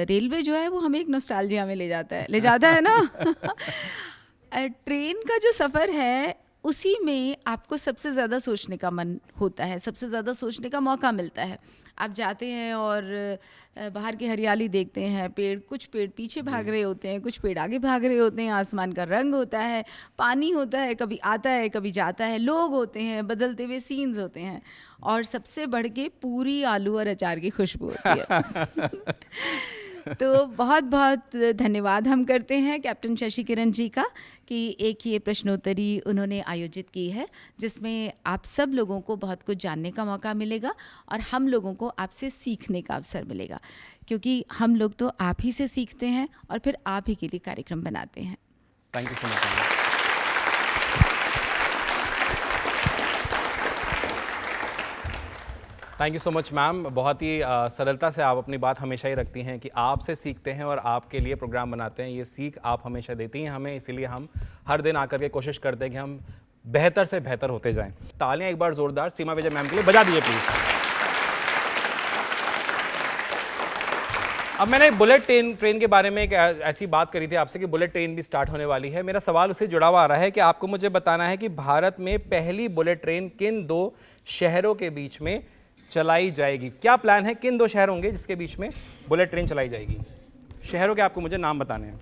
रेलवे जो है वो हमें एक नॉस्टैल्जिया में ले जाता है ना। ट्रेन का जो सफ़र है उसी में आपको सबसे ज़्यादा सोचने का मन होता है, सबसे ज़्यादा सोचने का मौका मिलता है। आप जाते हैं और बाहर की हरियाली देखते हैं, कुछ पेड़ पीछे भाग रहे होते हैं, कुछ पेड़ आगे भाग रहे होते हैं, आसमान का रंग होता है, पानी होता है, कभी आता है कभी जाता है, लोग होते हैं, बदलते हुए सीन्स होते हैं, और सबसे बढ़ के पूरी आलू और अचार की खुशबू होती है। तो बहुत बहुत धन्यवाद हम करते हैं कैप्टन शशि किरण जी का कि एक ये प्रश्नोत्तरी उन्होंने आयोजित की है जिसमें आप सब लोगों को बहुत कुछ जानने का मौका मिलेगा और हम लोगों को आपसे सीखने का अवसर मिलेगा, क्योंकि हम लोग तो आप ही से सीखते हैं और फिर आप ही के लिए कार्यक्रम बनाते हैं। Thank you so much. Thank you so much ma'am, बहुत ही सरलता से आप अपनी बात हमेशा ही रखती हैं कि आपसे सीखते हैं और आपके लिए प्रोग्राम बनाते हैं। ये सीख आप हमेशा देती हैं हमें, इसीलिए हम हर दिन आकर के कोशिश करते हैं कि हम बेहतर से बेहतर होते जाएं। तालियां एक बार जोरदार सीमा विजय मैम के लिए बजा दीजिए प्लीज। अब मैंने बुलेट ट्रेन के बारे में एक ऐसी बात करी थी आपसे कि बुलेट ट्रेन भी स्टार्ट होने वाली है। मेरा सवाल उससे जुड़ा हुआ आ रहा है कि आपको मुझे बताना है कि भारत में पहली बुलेट ट्रेन किन 2 शहरों के बीच में चलाई जाएगी। क्या प्लान है, किन 2 शहर होंगे जिसके बीच में बुलेट ट्रेन चलाई जाएगी? शहरों के आपको मुझे नाम बताने हैं।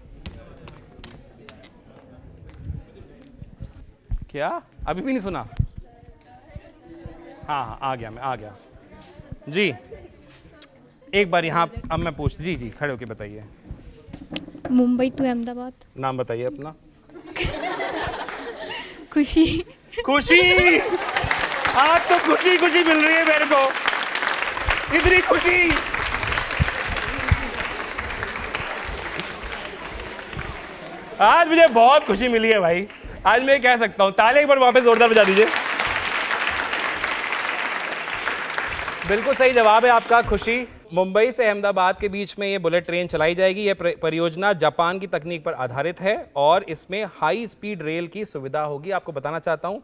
क्या अभी भी नहीं सुना? हाँ आ गया जी। एक बार यहाँ अब मैं पूछ जी खड़े होके बताइए। मुंबई टू अहमदाबाद। नाम बताइए अपना। खुशी। आज तो खुशी मिल रही है मेरे को, इतनी खुशी। आज मुझे बहुत खुशी मिली है भाई, आज मैं कह सकता हूं। ताली एक बार वापस जोरदार बजा दीजिए। बिल्कुल सही जवाब है आपका, खुशी। मुंबई से अहमदाबाद के बीच में ये बुलेट ट्रेन चलाई जाएगी। ये परियोजना जापान की तकनीक पर आधारित है और इसमें हाई स्पीड रेल की सुविधा होगी। आपको बताना चाहता हूं,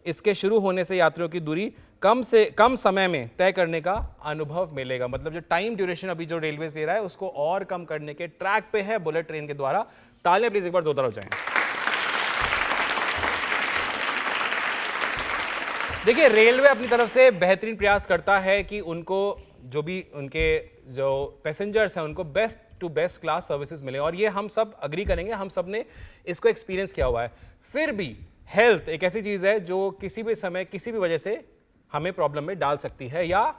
इसके शुरू होने से यात्रियों की दूरी कम से कम समय में तय करने का अनुभव मिलेगा। मतलब जो टाइम ड्यूरेशन अभी जो रेलवेज ले रहा है उसको और कम करने के ट्रैक पे है बुलेट ट्रेन के द्वारा। तालियां प्लीज एक बार जोरदार हो जाएं। देखिए, रेलवे अपनी तरफ से बेहतरीन प्रयास करता है कि उनको उनके जो पैसेंजर्स हैं उनको best to best class services मिले, और ये हम सब अग्री करेंगे, हम सब ने इसको एक्सपीरियंस किया हुआ है। फिर भी हेल्थ एक ऐसी चीज़ है जो किसी भी समय किसी भी वजह से हमें प्रॉब्लम में डाल सकती है, या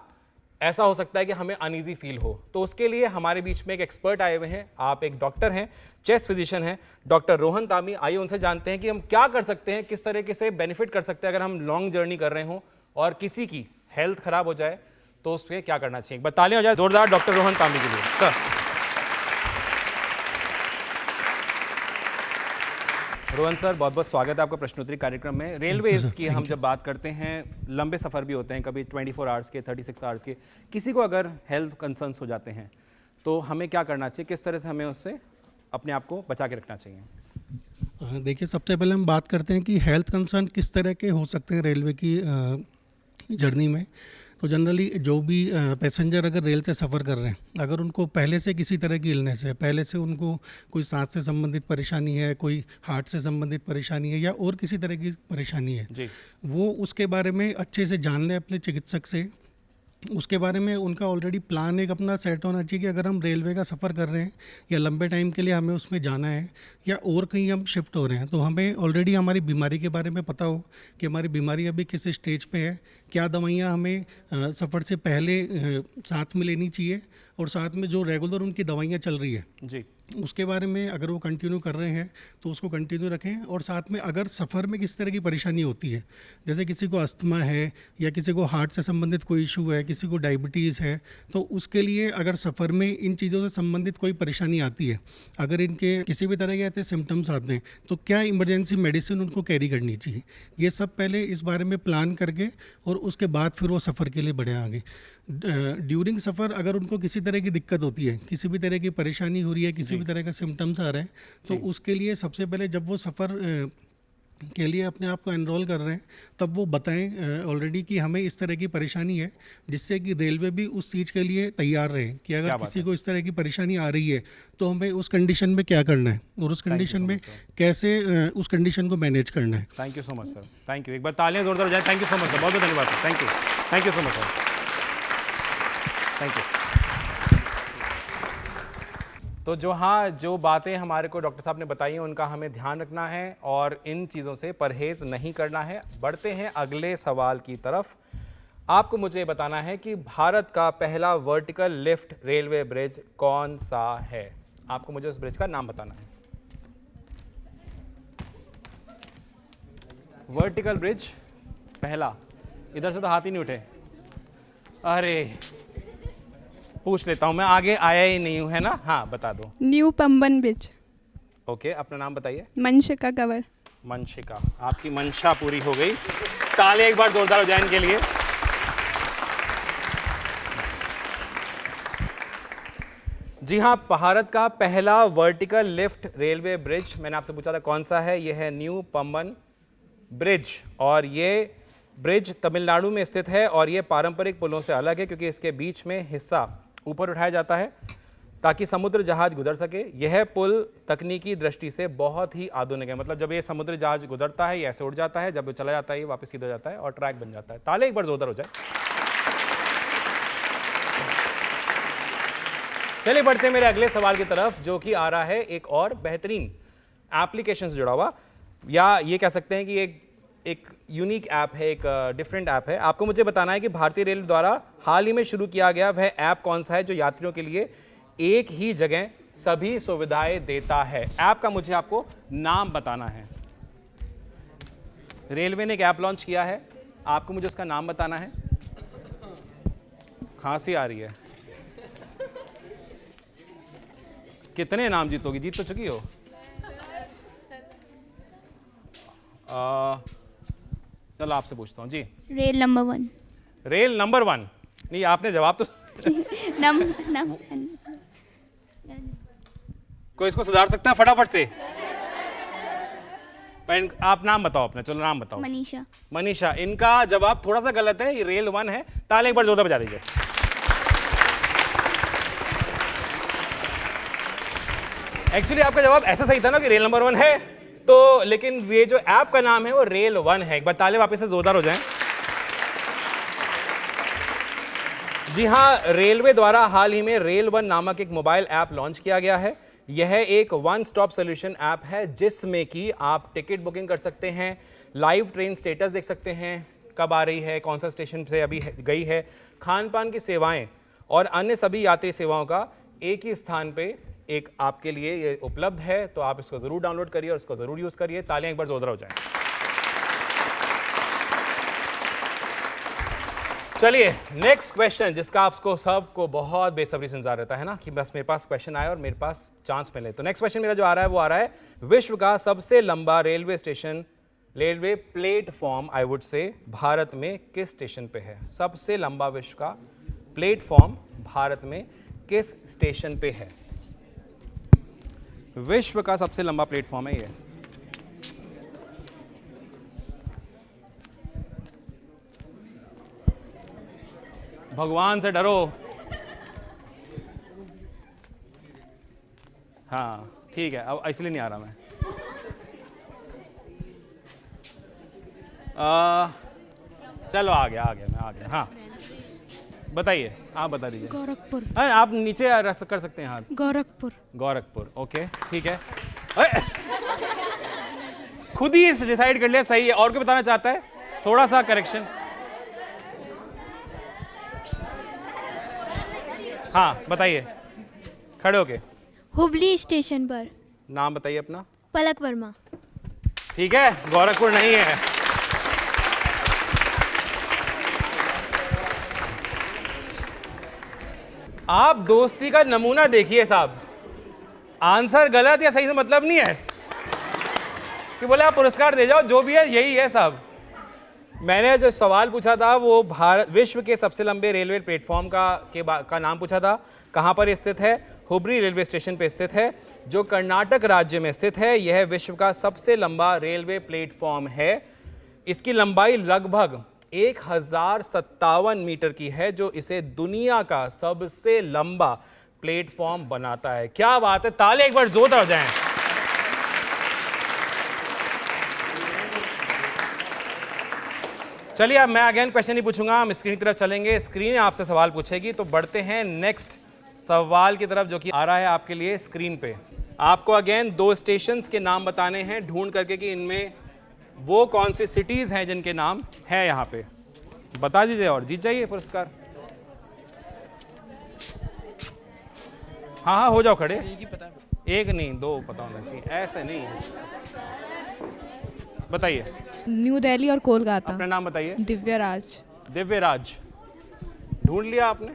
ऐसा हो सकता है कि हमें अनईजी फील हो। तो उसके लिए हमारे बीच में एक एक्सपर्ट आए हुए हैं। आप एक डॉक्टर हैं, चेस्ट फिजिशियन हैं, डॉक्टर रोहन तामी। आइए उनसे जानते हैं कि हम क्या कर सकते हैं, किस तरीके से बेनिफिट कर सकते हैं अगर हम लॉन्ग जर्नी कर रहे हों और किसी की हेल्थ खराब हो जाए तो उस पर क्या करना चाहिए। बतालिए हो जाए जोरदार डॉक्टर रोहन तामी के लिए। सर रोहन सर, बहुत बहुत स्वागत है आपका प्रश्नोत्तरी कार्यक्रम में। रेलवेज की हम जब बात करते हैं, लंबे सफ़र भी होते हैं, कभी 24 आवर्स के, 36 आवर्स के। किसी को अगर हेल्थ कंसर्न्स हो जाते हैं तो हमें क्या करना चाहिए, किस तरह से हमें उससे अपने आप को बचा के रखना चाहिए? देखिए, सबसे पहले हम बात करते हैं कि हेल्थ कंसर्न किस तरह के हो सकते हैं रेलवे की जर्नी में। तो जनरली जो भी पैसेंजर अगर रेल से सफ़र कर रहे हैं, अगर उनको पहले से किसी तरह की इलनेस है, पहले से उनको कोई सांस से संबंधित परेशानी है, कोई हार्ट से संबंधित परेशानी है, या और किसी तरह की परेशानी है जी, वो उसके बारे में अच्छे से जान लें अपने चिकित्सक से। उसके बारे में उनका ऑलरेडी प्लान एक अपना सेट होना चाहिए कि अगर हम रेलवे का सफ़र कर रहे हैं या लंबे टाइम के लिए हमें उसमें जाना है या और कहीं हम शिफ्ट हो रहे हैं, तो हमें ऑलरेडी हमारी बीमारी के बारे में पता हो कि हमारी बीमारी अभी किस स्टेज पे है, क्या दवाइयाँ हमें सफ़र से पहले साथ में लेनी चाहिए, और साथ में जो रेगुलर उनकी दवाइयाँ चल रही है जी, उसके बारे में अगर वो कंटिन्यू कर रहे हैं तो उसको कंटिन्यू रखें। और साथ में अगर सफ़र में किस तरह की परेशानी होती है, जैसे किसी को अस्थमा है या किसी को हार्ट से संबंधित कोई इशू है, किसी को डायबिटीज़ है, तो उसके लिए अगर सफ़र में इन चीज़ों से संबंधित कोई परेशानी आती है, अगर इनके किसी भी तरह के ऐसे सिम्टम्स आते हैं, तो क्या इमरजेंसी मेडिसिन उनको कैरी करनी चाहिए। ये सब पहले इस बारे में प्लान करके और उसके बाद फिर वो सफ़र के लिए बढ़े आगे। ड्यूरिंग सफ़र अगर उनको किसी तरह की दिक्कत होती है, किसी भी तरह की परेशानी हो रही है, किसी भी तरह का सिम्टम्स आ रहे हैं, तो उसके लिए सबसे पहले जब वो सफ़र के लिए अपने आप को एनरोल कर रहे हैं, तब वो बताएं ऑलरेडी कि हमें इस तरह की परेशानी है, जिससे कि रेलवे भी उस चीज़ के लिए तैयार रहे कि अगर किसी को इस तरह की परेशानी आ रही है तो हमें उस कंडीशन में क्या करना है और उस कंडीशन में कैसे उस कंडीशन को मैनेज करना है। Thank you so much sir, thank you. एक बार तालियां जोरदार हो जाए। Thank you so much sir, बहुत बहुत धन्यवाद sir, thank you so much sir, thank you. तो जो बातें हमारे को डॉक्टर साहब ने बताई हैं उनका हमें ध्यान रखना है और इन चीज़ों से परहेज़ नहीं करना है। बढ़ते हैं अगले सवाल की तरफ। आपको मुझे बताना है कि भारत का पहला वर्टिकल लिफ्ट रेलवे ब्रिज कौन सा है। आपको मुझे उस ब्रिज का नाम बताना है। वर्टिकल ब्रिज पहला, इधर से तो हाथ ही नहीं उठे। अरे पूछ लेता हूं मैं, आगे आया ही नहीं हूं, है ना। हाँ बता दो। New Pamban bridge. ओके, अपना नाम बताइए। मंशिका कंवर। मंशिका, आपकी मंशा पूरी हो गई। ताली एक बार जोरदार हो जाए इनके लिए। जी हाँ, भारत का पहला वर्टिकल लिफ्ट रेलवे ब्रिज, मैंने आपसे पूछा था कौन सा है, यह है न्यू पम्बन ब्रिज। और ये ब्रिज तमिलनाडु में स्थित है और ये पारंपरिक पुलों से अलग है क्योंकि इसके बीच में हिस्सा ऊपर उठाया जाता है ताकि समुद्र जहाज गुजर सके। यह पुल तकनीकी दृष्टि से बहुत ही आधुनिक है, मतलब जब ये समुद्र जहाज गुजरता है ये ऐसे उड़ जाता है, जब वो चला जाता है ये वापस सीधा जाता है और ट्रैक बन जाता है। ताले एक बार जोरदार हो जाए। चलिए बढ़ते हैं मेरे अगले सवाल की तरफ, जो कि आ रहा है एक और बेहतरीन एप्लीकेशन से जुड़ा हुआ, या ये कह सकते हैं कि एक यूनिक ऐप है, एक डिफरेंट ऐप है। आपको मुझे बताना है कि भारतीय रेल द्वारा हाल ही में शुरू किया गया वह ऐप कौन सा है जो यात्रियों के लिए एक ही जगह सभी सुविधाएं देता है। ऐप का मुझे आपको नाम बताना है। रेलवे ने एक ऐप लॉन्च किया है, आपको मुझे उसका नाम बताना है। खांसी आ रही है, कितने नाम जीतोगी? जीत तो चुकी हो। चलो आपसे पूछता हूँ जी। Rail number 1। Rail number 1? नहीं, आपने जवाब तो कोई इसको सुधार सकता है फटाफट से? आप नाम बताओ अपना, चलो नाम बताओ। मनीषा। मनीषा, इनका जवाब थोड़ा सा गलत है, ये रेल 1 है। ताले एक बार जोरदार बजा दीजिए। एक्चुअली आपका जवाब ऐसा सही था ना कि रेल नंबर 1 है, तो लेकिन ये जो ऐप का नाम है वो रेल 1 है। एक बार ताले वापस से जोरदार हो जाएं। जी हाँ, रेलवे द्वारा हाल ही में रेल 1 नामक एक मोबाइल ऐप लॉन्च किया गया है। यह एक वन स्टॉप सोल्यूशन ऐप है जिसमें कि आप टिकट बुकिंग कर सकते हैं, लाइव ट्रेन स्टेटस देख सकते हैं, कब आ रही है, कौन सा स्टेशन से अभी गई है, खान पान की सेवाएं और अन्य सभी यात्री सेवाओं का एक ही स्थान पे एक आपके लिए ये उपलब्ध है। तो आप इसको ज़रूर डाउनलोड करिए और इसको ज़रूर यूज़ करिए। तालियां एक बार जोरदार हो जाएं। चलिए नेक्स्ट क्वेश्चन, जिसका आपको सबको बहुत बेसब्री से इंतजार रहता है ना कि बस मेरे पास क्वेश्चन आए और मेरे पास चांस मिले। तो नेक्स्ट क्वेश्चन मेरा जो आ रहा है वो आ रहा है, विश्व का सबसे लंबा railway station, railway platform I would say, Bharat में किस स्टेशन पे है? सबसे लंबा विश्व का प्लेटफॉर्म भारत में किस स्टेशन पे है? विश्व का सबसे लंबा प्लेटफॉर्म है ये। भगवान से डरो। हाँ ठीक है, अब इसलिए नहीं आ रहा मैं। चलो आ गया मैं आ गया। हाँ बताइए, आप बता दीजिए। गोरखपुर। आप नीचे कर सकते हैं हाथ। गोरखपुर, ओके ठीक है। खुद ही डिसाइड कर लिया, सही है। और कोई बताना चाहता है? थोड़ा सा करेक्शन। हाँ बताइए, खड़े होके। हुबली स्टेशन पर। नाम बताइए अपना। पलक वर्मा। ठीक है, गोरखपुर नहीं है। आप दोस्ती का नमूना देखिए साहब, आंसर गलत या सही से मतलब नहीं है कि बोले आप पुरस्कार दे जाओ, जो भी है यही है साहब। मैंने जो सवाल पूछा था वो भारत विश्व के सबसे लंबे रेलवे प्लेटफॉर्म का नाम पूछा था। कहाँ पर स्थित है? हुबली रेलवे स्टेशन पर स्थित है, जो कर्नाटक राज्य में स्थित है। यह विश्व का सबसे लंबा रेलवे प्लेटफॉर्म है। इसकी लंबाई लगभग 1057 मीटर की है, जो इसे दुनिया का सबसे लंबा प्लेटफॉर्म बनाता है। क्या बात है, ताले एक बार जोरदार हो जाएं। चलिए अब मैं अगेन क्वेश्चन नहीं पूछूंगा, हम स्क्रीन की तरफ चलेंगे। स्क्रीन आपसे सवाल पूछेगी। तो बढ़ते हैं नेक्स्ट सवाल की तरफ, जो कि आ रहा है आपके लिए स्क्रीन पे। आपको अगेन 2 स्टेशंस के नाम बताने हैं ढूंढ करके कि इनमें वो कौन सी सिटीज हैं जिनके नाम है यहाँ पे। बता दीजिए और जीत जाइए पुरस्कार। हाँ हो जाओ खड़े। एक नहीं 2 पता होना चाहिए, ऐसे नहीं। बताइए। न्यू दिल्ली और कोलकाता। अपना नाम बताइए। दिव्यराज। दिव्यराज, ढूंढ लिया आपने?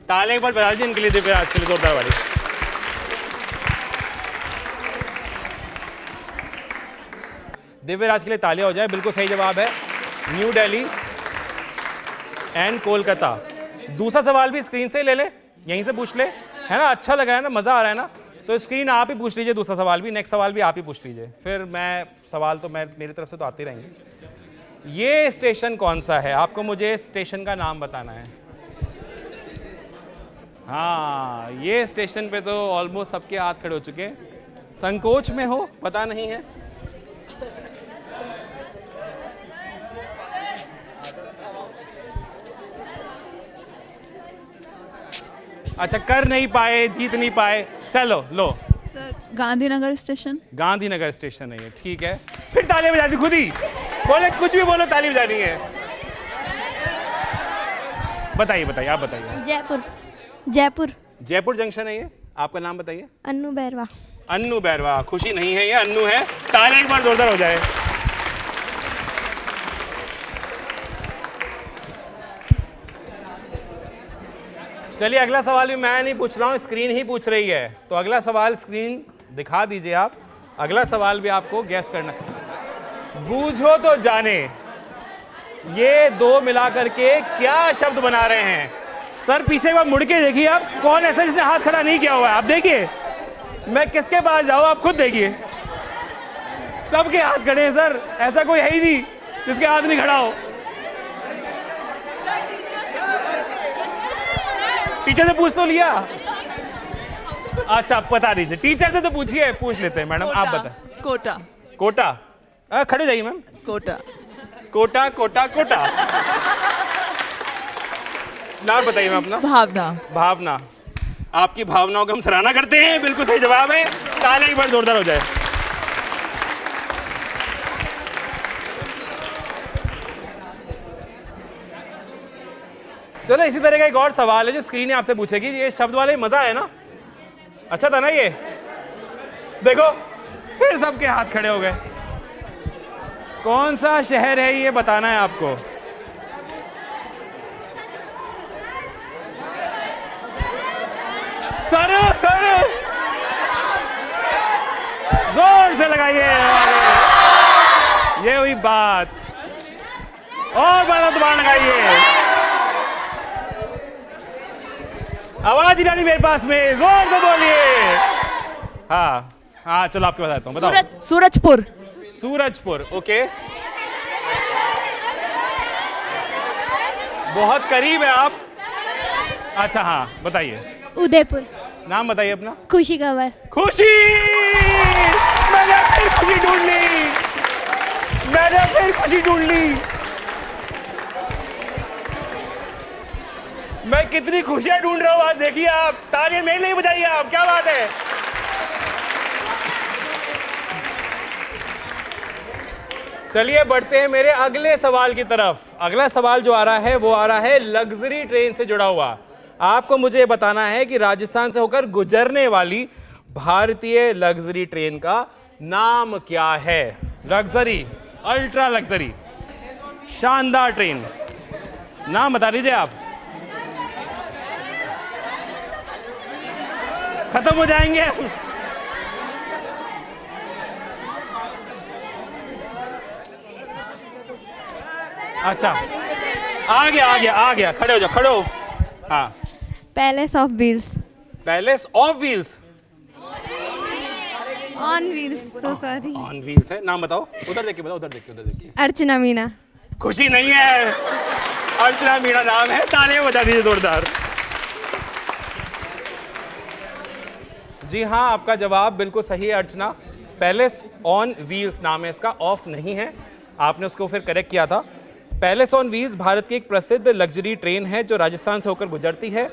ताले एक बार बता दीजिए इनके लिए, दिव्यराज के लिए जोरदार वाली। दिव्यराज के लिए तालियां हो जाए, बिल्कुल सही जवाब है, न्यू दिल्ली एंड कोलकाता। दूसरा सवाल भी स्क्रीन से ले ले, यहीं से पूछ ले, है ना, अच्छा लग रहा है ना, मजा आ रहा है ना, तो स्क्रीन आप ही पूछ लीजिए, दूसरा सवाल भी, नेक्स्ट सवाल भी आप ही पूछ लीजिए, फिर मैं सवाल तो मेरी तरफ से तो आते रहेंगे। ये स्टेशन कौन सा है, आपको मुझे स्टेशन का नाम बताना है। हाँ, ये स्टेशन पे तो ऑलमोस्ट सबके हाथ खड़े हो चुके हैं, संकोच में हो, पता नहीं है। अच्छा, कर नहीं पाए, जीत नहीं पाए, चलो लो। Sir Gandhinagar station. Gandhinagar station है ये, ठीक है, फिर ताली बजा दी, खुद ही बोले, कुछ भी बोलो ताली बजानी है। बताइए बताइए, आप बताइए। जयपुर। जयपुर। जयपुर जंक्शन है ये, आपका नाम बताइए। अन्नू बैरवा। अन्नू बैरवा, खुशी नहीं है ये, अन्नू है, ताली एक बार जोरदार हो जाए। चलिए अगला सवाल भी मैं नहीं पूछ रहा हूँ, स्क्रीन ही पूछ रही है, तो अगला सवाल स्क्रीन दिखा दीजिए आप। अगला सवाल भी आपको गैस करना है। बूझो तो जाने ये दो मिला करके क्या शब्द बना रहे हैं। सर पीछे एक बार मुड़ के देखिए आप, कौन ऐसा जिसने हाथ खड़ा नहीं किया हुआ है, आप देखिए, मैं किसके पास जाऊँ, आप खुद देखिए, सबके हाथ खड़े हैं सर, ऐसा कोई है ही नहीं जिसके हाथ नहीं खड़ा हो। टीचर से पूछ तो लिया, अच्छा बता दीजिए, टीचर से तो पूछिए, पूछ लेते हैं मैडम, आप बताएं। कोटा। कोटा, खड़े जाइए मैम। कोटा। कोटा कोटा कोटा, नाम बताइए मैम अपना। भावना। भावना, आपकी भावनाओं का हम सराहना करते हैं, बिल्कुल सही जवाब है, ताली एक बार जोरदार हो जाए। चलो इसी तरह का एक और सवाल है जो स्क्रीन आपसे पूछेगी, ये शब्द वाले मजा है ना, अच्छा था ना ये, देखो फिर सबके हाथ खड़े हो गए। कौन सा शहर है ये बताना है आपको। सर सर जोर से लगाइए, ये हुई बात, और बड़ा दोबारा लगाइए, आवाज ही नहीं मेरे पास में, जोर से बोलिए। हाँ हाँ, चलो आपके बताता हूँ, बताओ। सूरजपुर। सूरजपुर, ओके, बहुत करीब है आप। अच्छा हाँ बताइए। उदयपुर। नाम बताइए अपना। खुशी कंवर। खुशी, मैंने फिर खुशी ढूंढ ली, मैंने फिर खुशी ढूंढ ली। मैं कितनी खुशियां ढूंढ रहा हूँ आज, देखिए आप, तालियां मेरे लिए बजाइए आप, क्या बात है। चलिए बढ़ते हैं मेरे अगले सवाल की तरफ। अगला सवाल जो आ रहा है वो आ रहा है लग्जरी ट्रेन से जुड़ा हुआ। आपको मुझे बताना है कि राजस्थान से होकर गुजरने वाली भारतीय लग्जरी ट्रेन का नाम क्या है। लग्जरी, अल्ट्रा लग्जरी, शानदार ट्रेन, नाम बता दीजिए आप। खत्म हो जाएंगे। अच्छा आ गया आ गया आ गया, खड़े हो जाओ, खड़े हो। हाँ, palace of wheels. Palace of wheels, on wheels, so sorry. On wheels है, नाम बताओ। उधर देखिए, बताओ, उधर देखिए, उधर देखिए। अर्चना मीना। खुशी नहीं है, अर्चना मीना नाम है, तालियां बजा दीजिए जोरदार। जी हाँ, आपका जवाब बिल्कुल सही है अर्चना, पैलेस ऑन व्हील्स नाम है इसका, ऑफ नहीं है, आपने उसको फिर करेक्ट किया था। पैलेस ऑन व्हील्स भारत की एक प्रसिद्ध लग्जरी ट्रेन है जो राजस्थान से होकर गुजरती है।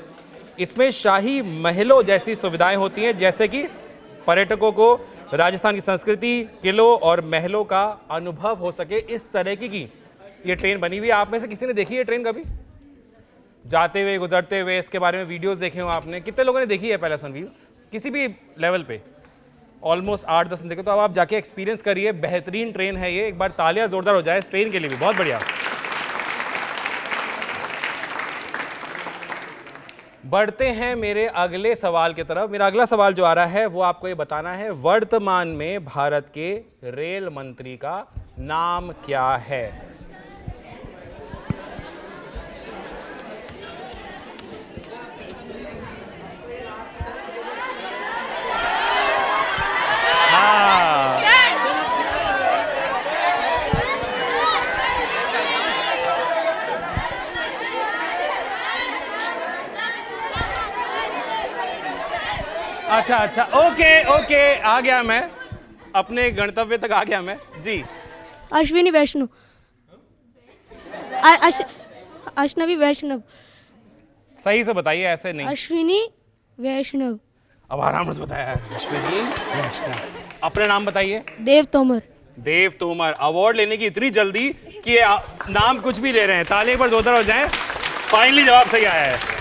इसमें शाही महलों जैसी सुविधाएं होती हैं, जैसे कि पर्यटकों को राजस्थान की संस्कृति, किलों और महलों का अनुभव हो सके, इस तरह की ये ट्रेन बनी हुई है। आप में से किसी ने देखी है ट्रेन कभी जाते हुए, गुजरते हुए, इसके बारे में वीडियोस देखे हो आपने? कितने लोगों ने देखी है पैलेस ऑन व्हील्स किसी भी लेवल पे? ऑलमोस्ट 8-10 देखे, तो अब आप जाके एक्सपीरियंस करिए, बेहतरीन ट्रेन है ये। एक बार तालियां जोरदार हो जाए इस ट्रेन के लिए भी, बहुत बढ़िया। बढ़ते हैं मेरे अगले सवाल की तरफ। मेरा अगला सवाल जो आ रहा है वो आपको ये बताना है, वर्तमान में भारत के रेल मंत्री का नाम क्या है? हाँ, अच्छा अच्छा, ओके ओके, आ गया मैं अपने गंतव्य तक, आ गया मैं जी। अश्विनी वैष्णव। अश्विनी वैष्णव। सही से बताइए, ऐसे नहीं। अश्विनी वैष्णव। अब आराम से बताया है। अश्विनी वैष्णव। अपना नाम बताइए। देव तोमर। देव तोमर। अवार्ड लेने की इतनी जल्दी कि नाम कुछ भी ले रहे हैं। ताली एक बार जोरदार हो जाए। फाइनली जवाब सही आया है।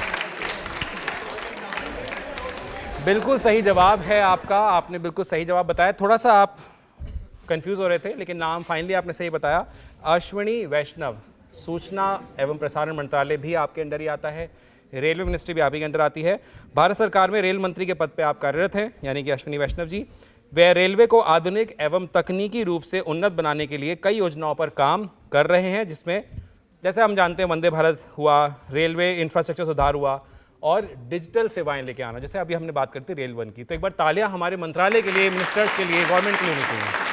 बिल्कुल सही जवाब है आपका, आपने बिल्कुल सही जवाब बताया। थोड़ा सा आप कंफ्यूज हो रहे थे, लेकिन नाम फाइनली आपने सही बताया। अश्विनी वैष्णव। सूचना एवं प्रसारण मंत्रालय भी आपके अंडर ही आता है, रेलवे मिनिस्ट्री भी आप ही के अंडर आती है। भारत सरकार में रेल मंत्री के पद पे आप कार्यरत हैं, यानी कि अश्विनी वैष्णव जी। वे रेलवे को आधुनिक एवं तकनीकी रूप से उन्नत बनाने के लिए कई योजनाओं पर काम कर रहे हैं, जिसमें जैसे हम जानते हैं वंदे भारत हुआ, रेलवे इंफ्रास्ट्रक्चर सुधार हुआ और डिजिटल सेवाएं लेके आना, जैसे अभी हमने बात करती रेल वन की। तो एक बार तालियां हमारे मंत्रालय के लिए, मिनिस्टर्स के लिए, गवर्नमेंट के लिए होनी चाहिए।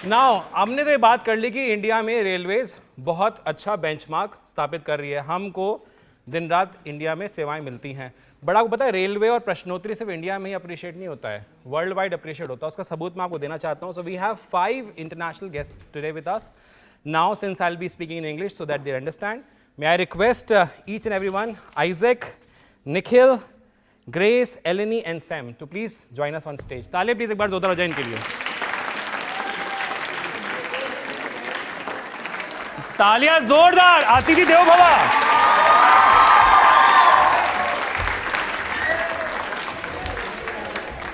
नाउ हमने तो ये बात कर ली कि इंडिया में रेलवेज बहुत अच्छा बेंचमार्क स्थापित कर रही है, हमको दिन रात इंडिया में सेवाएं मिलती हैं। बट आपको पता है रेलवे और प्रश्नोत्तरी सिर्फ इंडिया में ही अप्रिशिएट नहीं होता है, वर्ल्ड वाइड अप्रिशिएट होता है। उसका सबूत मैं आपको देना चाहता हूँ। So we have 5 international guest today with us. Now since I will be speaking in English so that they understand, may I request each and everyone, Isaac, Nikhil, Grace, Eleni and Sam to please join us on stage. ताले please एक बार जोरदार हो जाए इनके लिए। तालियां जोरदार, अतिथि देवो भव।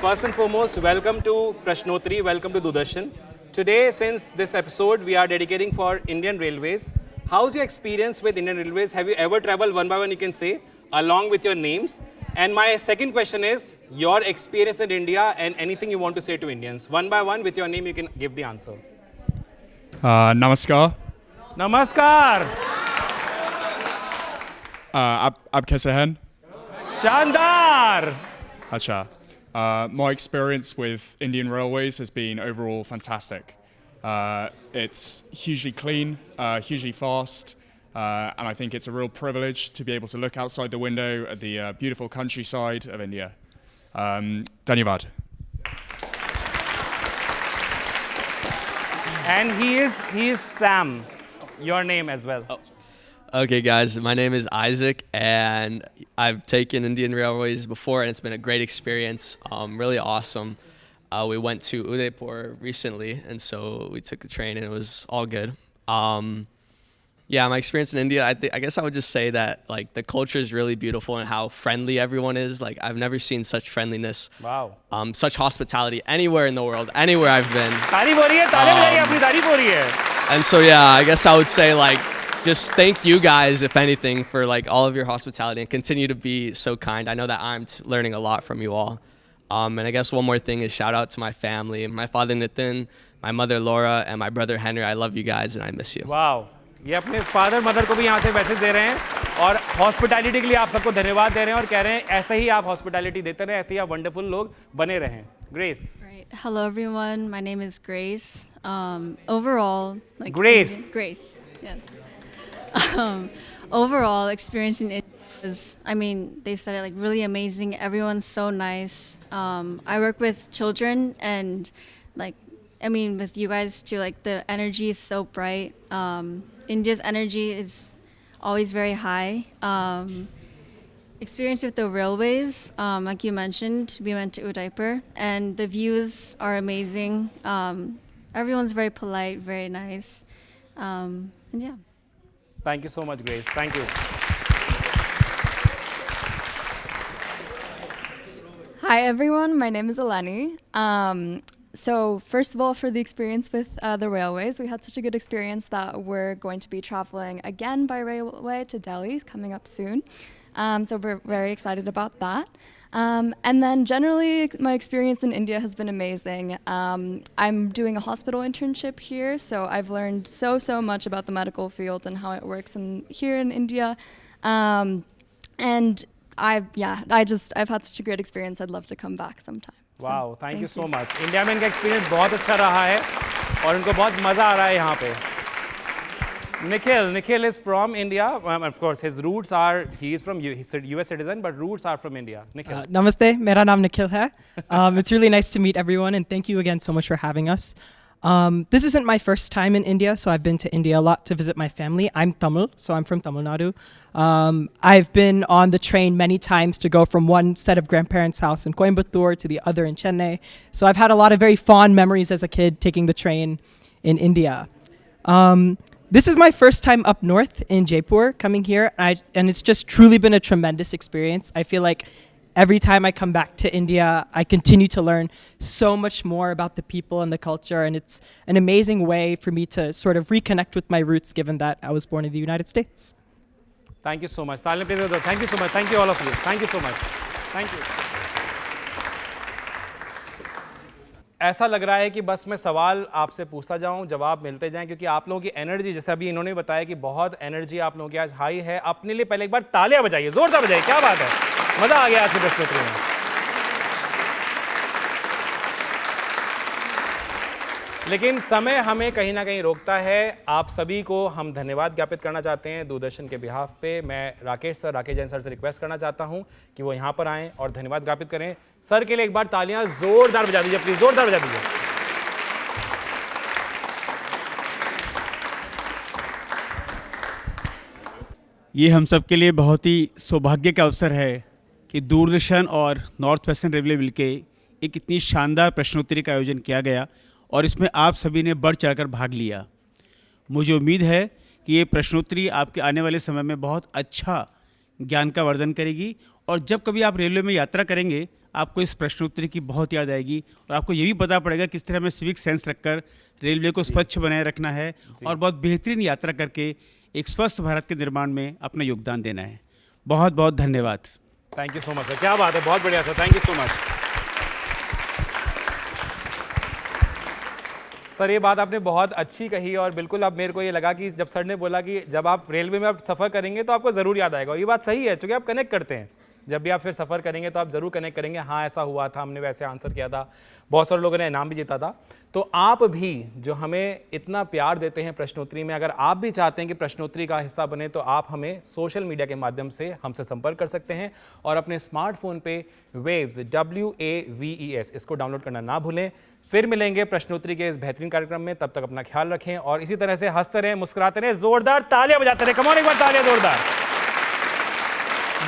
First and foremost, welcome to Prashnotri, welcome to Doordarshan. Today, since this episode we are dedicating for Indian Railways, how's your experience with Indian Railways? Have you ever traveled one by one, you can say, along with your names? And my second question is, your experience in India and anything you want to say to Indians. One by one, with your name, you can give the answer. नमस्कार। नमस्कार। आप कैसे हैं? शानदार। अच्छा। My experience with Indian Railways has been overall fantastic. It's hugely clean, hugely fast, and I think it's a real privilege to be able to look outside the window at the beautiful countryside of India. Dhanyavad. And he is Sam, your name as well. Oh. Okay, guys, my name is Isaac, and I've taken Indian Railways before, and it's been a great experience, really awesome. We went to Udaipur recently, and so we took the train, and it was all good. Yeah, my experience in India, I guess I would just say that like the culture is really beautiful and how friendly everyone is. Like I've never seen such friendliness. Wow. Such hospitality anywhere in the world, anywhere I've been. तारीफ हो रही है, तालियां बजाइए, अपनी तारीफ हो रही है. And so yeah, I guess I would say like just thank you guys, if anything, for like all of your hospitality and continue to be so kind. I know that I'm learning a lot from you all. And I guess one more thing is shout out to my family, my father Nitin, my mother Laura, and my brother Henry. I love you guys and I miss you. Wow. ये अपने father mother को भी यहाँ से message दे रहे हैं और hospitality के लिए आप सबको धन्यवाद दे रहे हैं और कह रहे हैं ऐसे ही आप हॉस्पिटैलिटी देते रहें, ऐसे ही आप वंडरफुल लोग बने रहें. Grace. Right. Hello everyone. My name is Grace. Overall, like Grace. Grace. Yes. Overall experience in India is, I mean, they've said it like really amazing. Everyone's so nice. I work with children and like, I mean, with you guys too, like the energy is so bright. India's energy is always very high. Experience with the railways, like you mentioned, we went to Udaipur and the views are amazing. Everyone's very polite, very nice. And yeah. Thank you so much, Grace. Thank you. Hi, everyone. My name is Eleni. So first of all, for the experience with the railways, we had such a good experience that we're going to be traveling again by railway to Delhi, coming up soon. So we're very excited about that. And then generally, my experience in India has been amazing. I'm doing a hospital internship here, so I've learned so much about the medical field and how it works here in India. And I've had such a great experience. I'd love to come back sometime. Wow, thank you so much. India में इनका experience बहुत अच्छा रहा है और इनको बहुत मज़ा आ रहा है यहाँ पे। Nikhil is from India. Of course, his roots are, he is from US citizen, but roots are from India. Nikhil. Namaste, mera naam Nikhil hai. It's really nice to meet everyone, and thank you again so much for having us. This isn't my first time in India, so I've been to India a lot to visit my family. I'm Tamil, so I'm from Tamil Nadu. I've been on the train many times to go from one set of grandparents' house in Coimbatore to the other in Chennai. So I've had a lot of very fond memories as a kid taking the train in India. This is my first time up north in Jaipur, coming here, and it's just truly been a tremendous experience. I feel like every time I come back to India, I continue to learn so much more about the people and the culture, and it's an amazing way for me to sort of reconnect with my roots, given that I was born in the United States. Thank you so much. Thank you so much. Thank you all of you. Thank you so much. Thank you. ऐसा लग रहा है कि बस मैं सवाल आपसे पूछता जाऊं, जवाब मिलते जाएं, क्योंकि आप लोगों की एनर्जी, जैसे अभी इन्होंने बताया कि बहुत एनर्जी आप लोगों की आज हाई है। अपने लिए पहले एक बार तालियां बजाइए, जोरदार बजाइए, क्या बात है, मजा आ गया आज के प्रश्नोत्तरी में। लेकिन समय हमें कहीं ना कहीं रोकता है। आप सभी को हम धन्यवाद ज्ञापित करना चाहते हैं दूरदर्शन के बिहाफ पे। मैं राकेश जैन सर से रिक्वेस्ट करना चाहता हूं कि वो यहां पर आएं और धन्यवाद ज्ञापित करें। सर के लिए एक बार तालियां जोरदार बजा दीजिए, प्लीज जोरदार बजा दीजिए। ये हम सब के लिए बहुत ही सौभाग्य का अवसर है कि दूरदर्शन और नॉर्थ वेस्टर्न रेलवे मिलके एक इतनी शानदार प्रश्नोत्तरी का आयोजन किया गया और इसमें आप सभी ने बढ़ चढ़कर भाग लिया। मुझे उम्मीद है कि ये प्रश्नोत्तरी आपके आने वाले समय में बहुत अच्छा ज्ञान का वर्धन करेगी और जब कभी आप रेलवे में यात्रा करेंगे आपको इस प्रश्नोत्तरी की बहुत याद आएगी और आपको ये भी पता पड़ेगा किस तरह हमें सिविक सेंस रखकर रेलवे को स्वच्छ बनाए रखना है और बहुत बेहतरीन यात्रा करके एक स्वस्थ भारत के निर्माण में अपना योगदान देना है। बहुत बहुत धन्यवाद। Thank you so much sir, क्या बात है, बहुत बढ़िया sir, thank you so much. Sir ये बात आपने बहुत अच्छी कही और बिल्कुल अब मेरे को ये लगा कि जब सर ने बोला कि जब आप रेलवे में आप सफ़र करेंगे तो आपको ज़रूर याद आएगा, ये बात सही है, क्योंकि आप कनेक्ट करते हैं। जब भी आप फिर सफ़र करेंगे तो आप ज़रूर कनेक्ट करेंगे, हाँ ऐसा हुआ था, हमने वैसे आंसर किया था, बहुत सारे लोगों ने इनाम भी जीता था। तो आप भी जो हमें इतना प्यार देते हैं प्रश्नोत्तरी में, अगर आप भी चाहते हैं कि प्रश्नोत्तरी का हिस्सा बने तो आप हमें सोशल मीडिया के माध्यम से हमसे संपर्क कर सकते हैं और अपने स्मार्टफोन पे वेव्स WAVES इसको डाउनलोड करना ना भूलें। फिर मिलेंगे प्रश्नोत्तरी के इस बेहतरीन कार्यक्रम में, तब तक अपना ख्याल रखें और इसी तरह से हंसते रहें, मुस्कुराते रहें, जोरदार तालियां बजाते रहें। कम ऑन एक बार तालियां जोरदार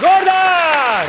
जोरदार।